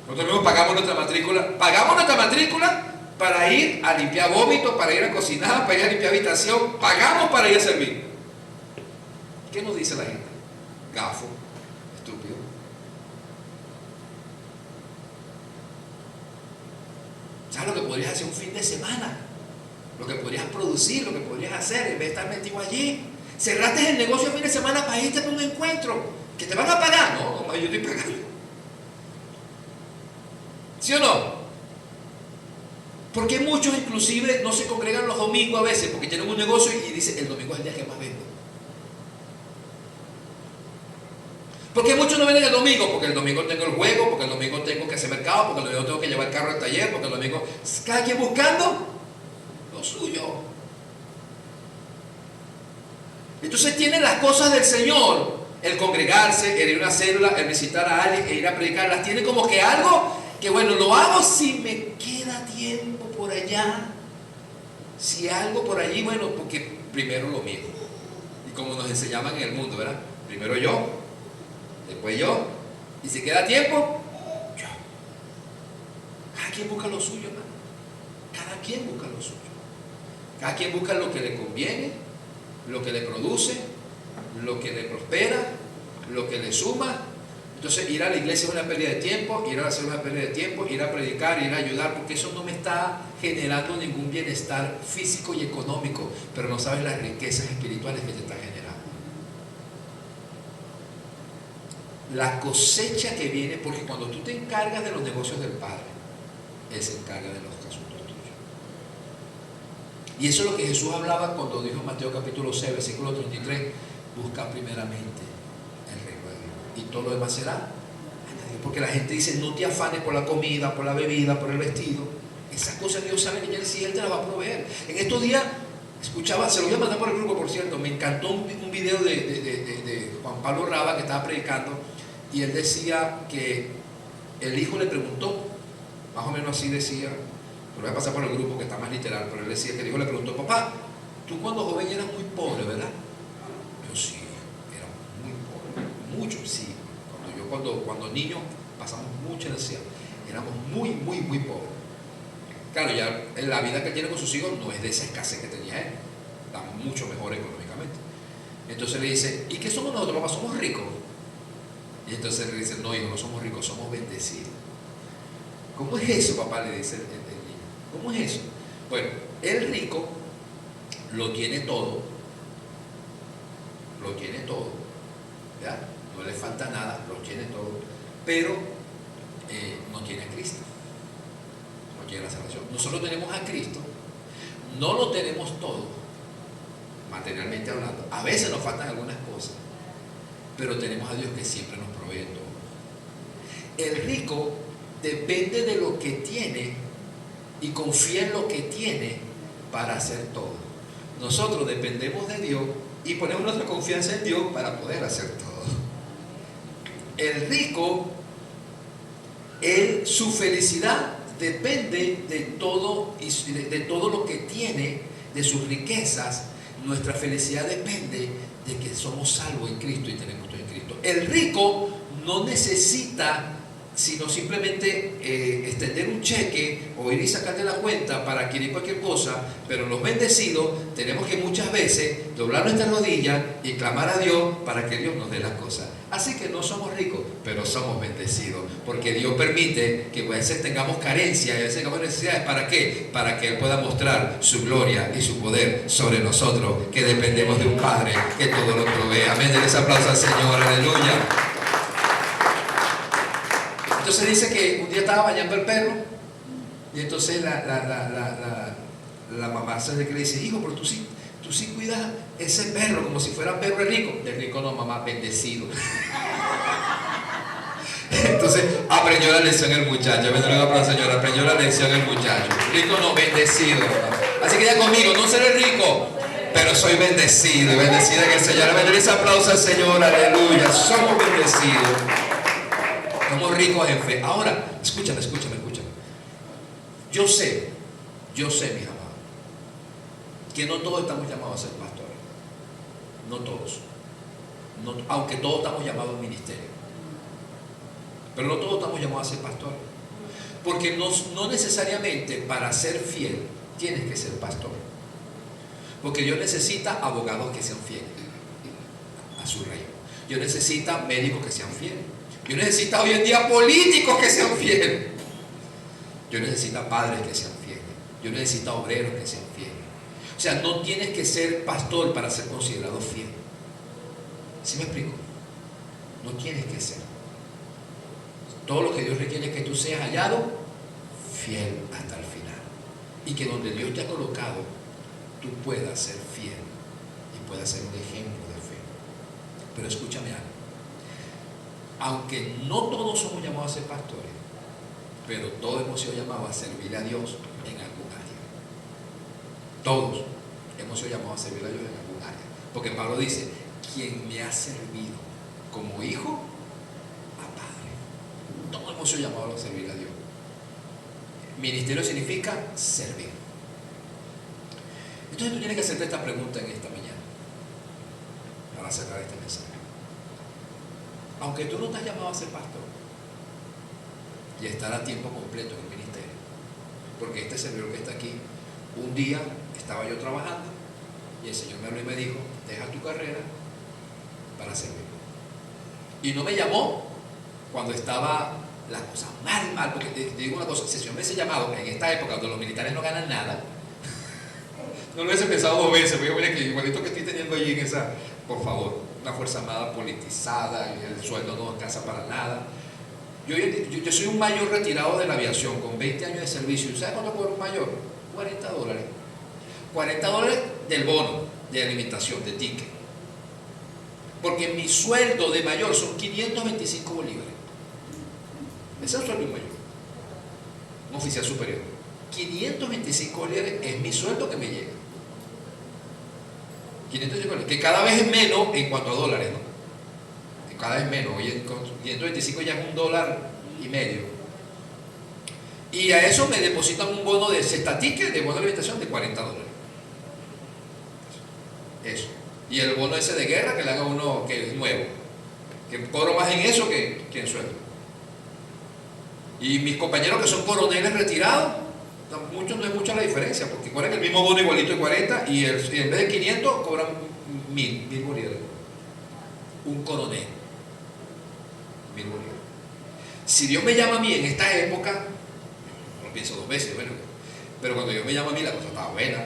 nosotros mismos pagamos nuestra matrícula para ir a limpiar vómitos, para ir a cocinar, para ir a limpiar habitación, pagamos para ir a servir. ¿Qué nos dice la gente? Gafo, estúpido. ¿Sabes lo que podrías hacer un fin de semana? Lo que podrías producir, lo que podrías hacer en vez de estar metido allí. Cerraste el negocio el fin de semana para irte para un encuentro que te van a pagar. No, yo estoy pagando. ¿Sí o no? Porque muchos inclusive no se congregan los domingos a veces porque tienen un negocio y dicen: el domingo es el día que más vendo. Porque muchos no vienen el domingo, porque el domingo tengo el juego, porque el domingo tengo que hacer mercado, porque el domingo tengo que llevar el carro al taller, porque el domingo... Cada quien buscando lo suyo. Entonces tienen las cosas del Señor, el congregarse, el ir a una célula, el visitar a alguien, el ir a predicar, las tiene como que algo que bueno, lo hago si me queda tiempo por allá, si algo por allí, bueno, porque primero lo mío. Y como nos enseñaban en el mundo, ¿verdad? Primero yo, después yo, y si queda tiempo, yo. Cada quien busca lo suyo, hermano. Cada quien busca lo suyo. Cada quien busca lo que le conviene, lo que le produce, lo que le prospera, lo que le suma. Entonces ir a la iglesia es una pérdida de tiempo, ir a hacer una pérdida de tiempo, ir a predicar, ir a ayudar, porque eso no me está generando ningún bienestar físico y económico, pero no sabes las riquezas espirituales que te está generando. La cosecha que viene, porque cuando tú te encargas de los negocios del Padre, Él se encarga de los asuntos tuyos. Y eso es lo que Jesús hablaba cuando dijo en Mateo capítulo 6, versículo 33, busca primeramente el reino de Dios y todo lo demás será añadido. Porque la gente dice, no te afanes por la comida, por la bebida, por el vestido. Esas cosas Dios sabe que si Él te las va a proveer. En estos días escuchaba, se lo voy a mandar por el grupo, por cierto, me encantó un video de Juan Pablo Raba que estaba predicando, y él decía que el hijo le preguntó, más o menos así decía, lo voy a pasar por el grupo que está más literal, pero él decía que el hijo le preguntó, papá, tú cuando joven eras muy pobre, ¿verdad? Yo sí, era muy pobre, mucho, sí. Cuando niños pasamos mucha necesidad, éramos muy pobres. Claro, ya la vida que él tiene con sus hijos no es de esa escasez que tenía él, está mucho mejor económicamente. Entonces le dice, ¿y qué somos nosotros, papá? ¿Somos ricos? Y entonces le dice, no hijo, no somos ricos, somos bendecidos. ¿Cómo es eso, papá? Le dice el niño. ¿Cómo es eso? Bueno, el rico lo tiene todo, ¿verdad? No le falta nada, lo tiene todo, pero no tiene a Cristo, no tiene la salvación. Nosotros tenemos a Cristo, no lo tenemos todo, materialmente hablando. A veces nos faltan algunas cosas, pero tenemos a Dios que siempre nos provee todo. El rico depende de lo que tiene y confía en lo que tiene para hacer todo. Nosotros dependemos de Dios y ponemos nuestra confianza en Dios para poder hacer todo. El rico, su felicidad depende de todo lo que tiene, de sus riquezas. Nuestra felicidad depende de que somos salvos en Cristo y tenemos todo en Cristo. El rico no necesita sino simplemente extender un cheque o ir y sacarte la cuenta para adquirir cualquier cosa, pero los bendecidos tenemos que muchas veces doblar nuestras rodillas y clamar a Dios para que Dios nos dé las cosas. Así que no somos ricos, pero somos bendecidos, porque Dios permite que a veces tengamos carencias y a veces tengamos necesidades. ¿Para qué? Para que Él pueda mostrar su gloria y su poder sobre nosotros, que dependemos de un Padre que todo lo provee. Amén. Denles aplauso al Señor. Aleluya. Entonces dice que un día estaba bañando el perro y entonces la mamá se le dice, hijo, pero tú sí cuidas ese perro como si fuera perro de rico. De rico no, mamá, bendecido. Entonces aprendió la lección el muchacho. Me lo aplauso, señora, aprendió la lección el muchacho. Rico no, bendecido. Así que ya conmigo, no seré rico, pero soy bendecido y bendecida en el Señor. Me ese aplauso al Señor, aleluya. Somos bendecidos. Somos ricos en fe. Ahora, escúchame. Yo sé, mis amados, que no todos estamos llamados a ser pastores. No todos. Aunque todos estamos llamados al ministerio. Pero no todos estamos llamados a ser pastores. Porque no necesariamente para ser fiel tienes que ser pastor. Porque Dios necesita abogados que sean fieles a su reino. Dios necesita médicos que sean fieles. Dios necesita hoy en día políticos que sean fieles. Dios necesita padres que sean fieles. Dios necesita obreros que sean fieles. O sea, no tienes que ser pastor para ser considerado fiel. ¿Sí me explico? No tienes que ser. Todo lo que Dios requiere es que tú seas hallado fiel hasta el final. Y que donde Dios te ha colocado, tú puedas ser fiel y puedas ser un ejemplo de fe. Pero escúchame algo. Aunque no todos somos llamados a ser pastores, pero todos hemos sido llamados a servir a Dios en algún área. Todos hemos sido llamados a servir a Dios en algún área. Porque Pablo dice, quien me ha servido como hijo a padre. Todos hemos sido llamados a servir a Dios. Ministerio significa servir. Entonces tú tienes que hacerte esta pregunta en esta mañana para cerrar este mensaje. Aunque tú no estás llamado a ser pastor y estar a tiempo completo en el ministerio, porque este servidor que está aquí, un día estaba yo trabajando y el Señor me habló y me dijo, deja tu carrera para servir. Y no me llamó cuando estaba las cosas mal, porque te digo una cosa, si el Señor me hubiese llamado en esta época donde los militares no ganan nada, no lo hubiese pensado 2 veces, porque mira que igualito que estoy teniendo allí en esa, por favor, una fuerza armada politizada, y el sueldo no alcanza para nada. Yo soy un mayor retirado de la aviación con 20 años de servicio. ¿Sabes cuánto cobra un mayor? $40. $40 del bono, de alimentación, de ticket. Porque mi sueldo de mayor son 525 bolívares. Ese es el sueldo de un mayor, un oficial superior. 525 bolívares es mi sueldo que me llega. 525 bolívares, que cada vez es menos en cuanto a dólares, ¿no? Que cada vez menos. Hoy con 525 ya es $1.50. Y a eso me depositan un bono de cesta ticket, de bono de alimentación de $40. Eso. Y el bono ese de guerra que le haga uno que es nuevo, que cobro más en eso que en sueldo. Y mis compañeros que son coroneles retirados, muchos no es mucha la diferencia, porque cobran el mismo bono igualito de 40 y en vez de 500 cobran 1000 bolívares. Un coronel, 1000 bolívares. Si Dios me llama a mí en esta época, no lo pienso dos veces, bueno, pero cuando Dios me llama a mí la cosa estaba buena.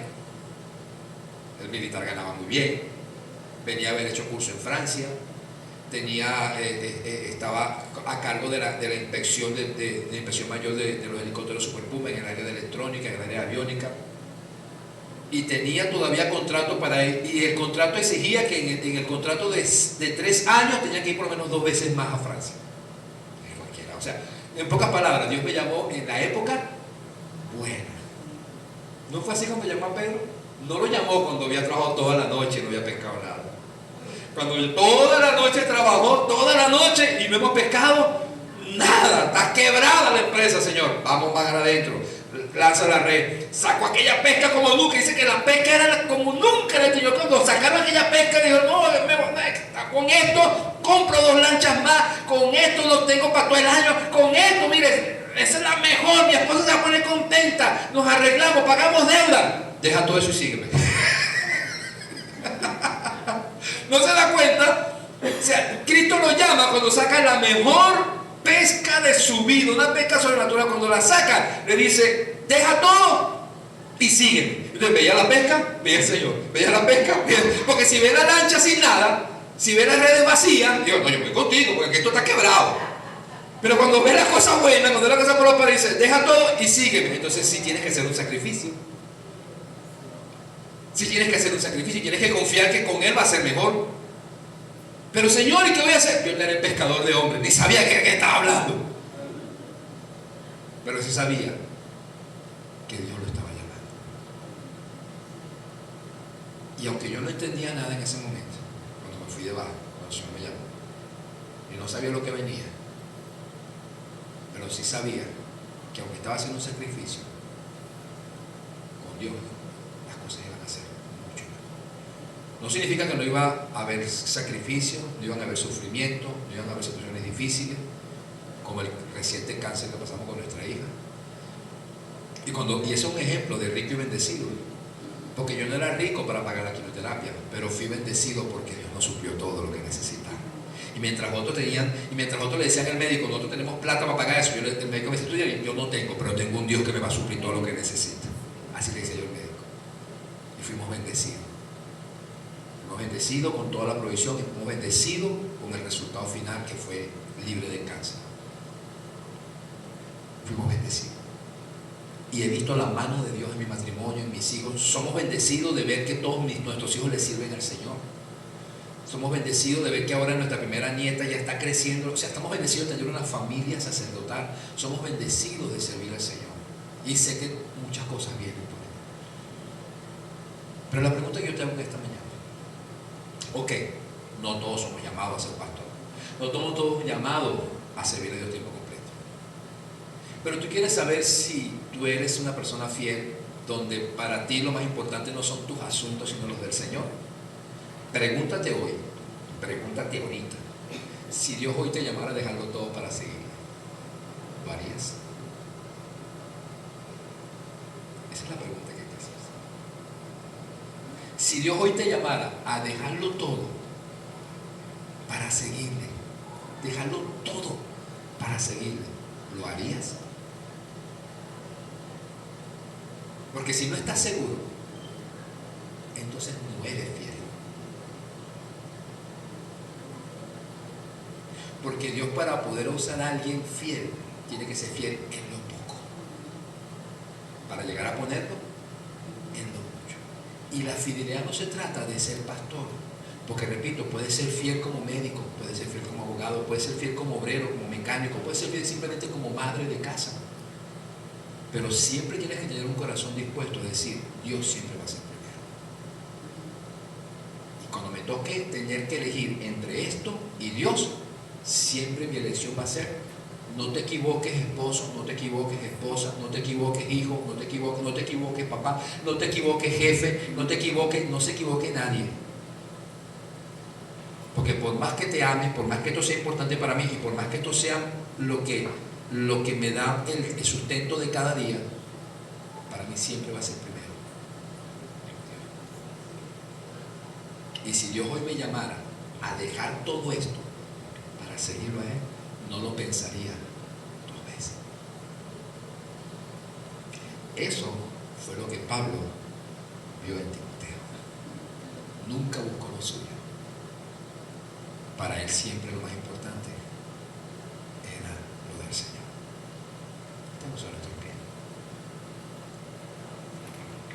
El militar ganaba muy bien, venía a haber hecho curso en Francia, estaba a cargo de la inspección de la inspección mayor de los helicópteros Super Puma en el área de electrónica, en el área de aviónica, y tenía todavía contrato para él, y el contrato exigía que en el contrato de 3 años tenía que ir por lo menos 2 veces más a Francia. O sea, en pocas palabras, Dios me llamó en la época buena. ¿No fue así cuando llamó a Pedro? No lo llamó cuando había trabajado toda la noche y no había pescado nada. Cuando toda la noche trabajó, toda la noche y no hemos pescado nada. Está quebrada la empresa, Señor. Vamos más adentro. Lanza la red. Saco aquella pesca como nunca. Dice que la pesca era como nunca. Yo cuando sacaron aquella pesca, dijo, no, con esto compro 2 lanchas más. Con esto lo tengo para todo el año. Con esto, mire, esa es la mejor. Mi esposa se va a poner contenta. Nos arreglamos, pagamos deuda. Deja todo eso y sígueme. ¿No se da cuenta? O sea, Cristo lo llama cuando saca la mejor pesca de su vida, una pesca sobrenatural. Cuando la saca, le dice, deja todo y sígueme. Entonces veía la pesca, veía el Señor. Veía la pesca, veía. Porque si ve la lancha sin nada, si ve las redes vacías, digo, no, yo voy contigo, porque esto está quebrado. Pero cuando ve las cosas buenas, cuando ve las cosas por dice, deja todo y sígueme. Entonces sí tienes que hacer un sacrificio. Si tienes que hacer un sacrificio, tienes que confiar que con Él va a ser mejor. Pero Señor, ¿y qué voy a hacer? Yo era el pescador de hombres, ni sabía de qué estaba hablando. Pero sí sabía que Dios lo estaba llamando. Y aunque yo no entendía nada en ese momento, cuando me fui de baja, cuando el Señor me llamó, y no sabía lo que venía, pero sí sabía que aunque estaba haciendo un sacrificio, con Dios, las cosas iban a ser mucho mejor. No significa que no iba a haber sacrificio, no iban a haber sufrimiento, no iban a haber situaciones difíciles, como el reciente cáncer que pasamos con nuestra hija. Y ese es un ejemplo de rico y bendecido, porque yo no era rico para pagar la quimioterapia, pero fui bendecido porque Dios nos suplió todo lo que necesitaba. Y mientras otros le decían al médico, nosotros tenemos plata para pagar eso, el médico me decía, yo no tengo, pero tengo un Dios que me va a suplir todo lo que necesita. Así le decía yo al médico. Y fuimos bendecidos. Fuimos bendecidos con toda la provisión y fuimos bendecidos con el resultado final que fue libre de cáncer. Fuimos bendecidos. Y he visto la mano de Dios en mi matrimonio, en mis hijos. Somos bendecidos de ver que todos nuestros hijos le sirven al Señor. Somos bendecidos de ver que ahora nuestra primera nieta ya está creciendo. O sea, estamos bendecidos de tener una familia sacerdotal. Somos bendecidos de servir al Señor. Y sé que muchas cosas vienen por él. Pero la pregunta que yo te hago esta mañana. Ok, no todos somos llamados a ser pastor. No somos todos llamados a servir a Dios tiempo completo. Pero tú quieres saber si tú eres una persona fiel, donde para ti lo más importante no son tus asuntos, sino los del Señor. Pregúntate hoy, pregúntate ahorita, si Dios hoy te llamara a dejarlo todo para seguir, ¿lo harías? Esa es la pregunta que te haces. Si Dios hoy te llamara a dejarlo todo para seguirle, dejarlo todo para seguirle, ¿lo harías? Porque si no estás seguro, entonces no eres fiel. Porque Dios, para poder usar a alguien fiel, tiene que ser fiel en lo poco, para llegar a ponerlo en lo mucho. Y la fidelidad no se trata de ser pastor, porque repito, puede ser fiel como médico, puede ser fiel como abogado, puede ser fiel como obrero, como mecánico, puede ser fiel simplemente como madre de casa. Pero siempre tienes que tener un corazón dispuesto a decir, Dios siempre va a ser primero. Y cuando me toque tener que elegir entre esto y Dios, siempre mi elección va a ser: no te equivoques esposo, no te equivoques esposa, no te equivoques hijo, no te equivoques papá, no te equivoques jefe, no se equivoque nadie. Porque por más que te ames, por más que esto sea importante para mí y por más que esto sea lo que me da el sustento de cada día, para mí siempre va a ser primero. Y si Dios hoy me llamara a dejar todo esto para seguirlo a Él, no lo pensaría dos veces. Eso fue lo que Pablo vio en Timoteo. Nunca buscó lo suyo. Para él siempre lo más importante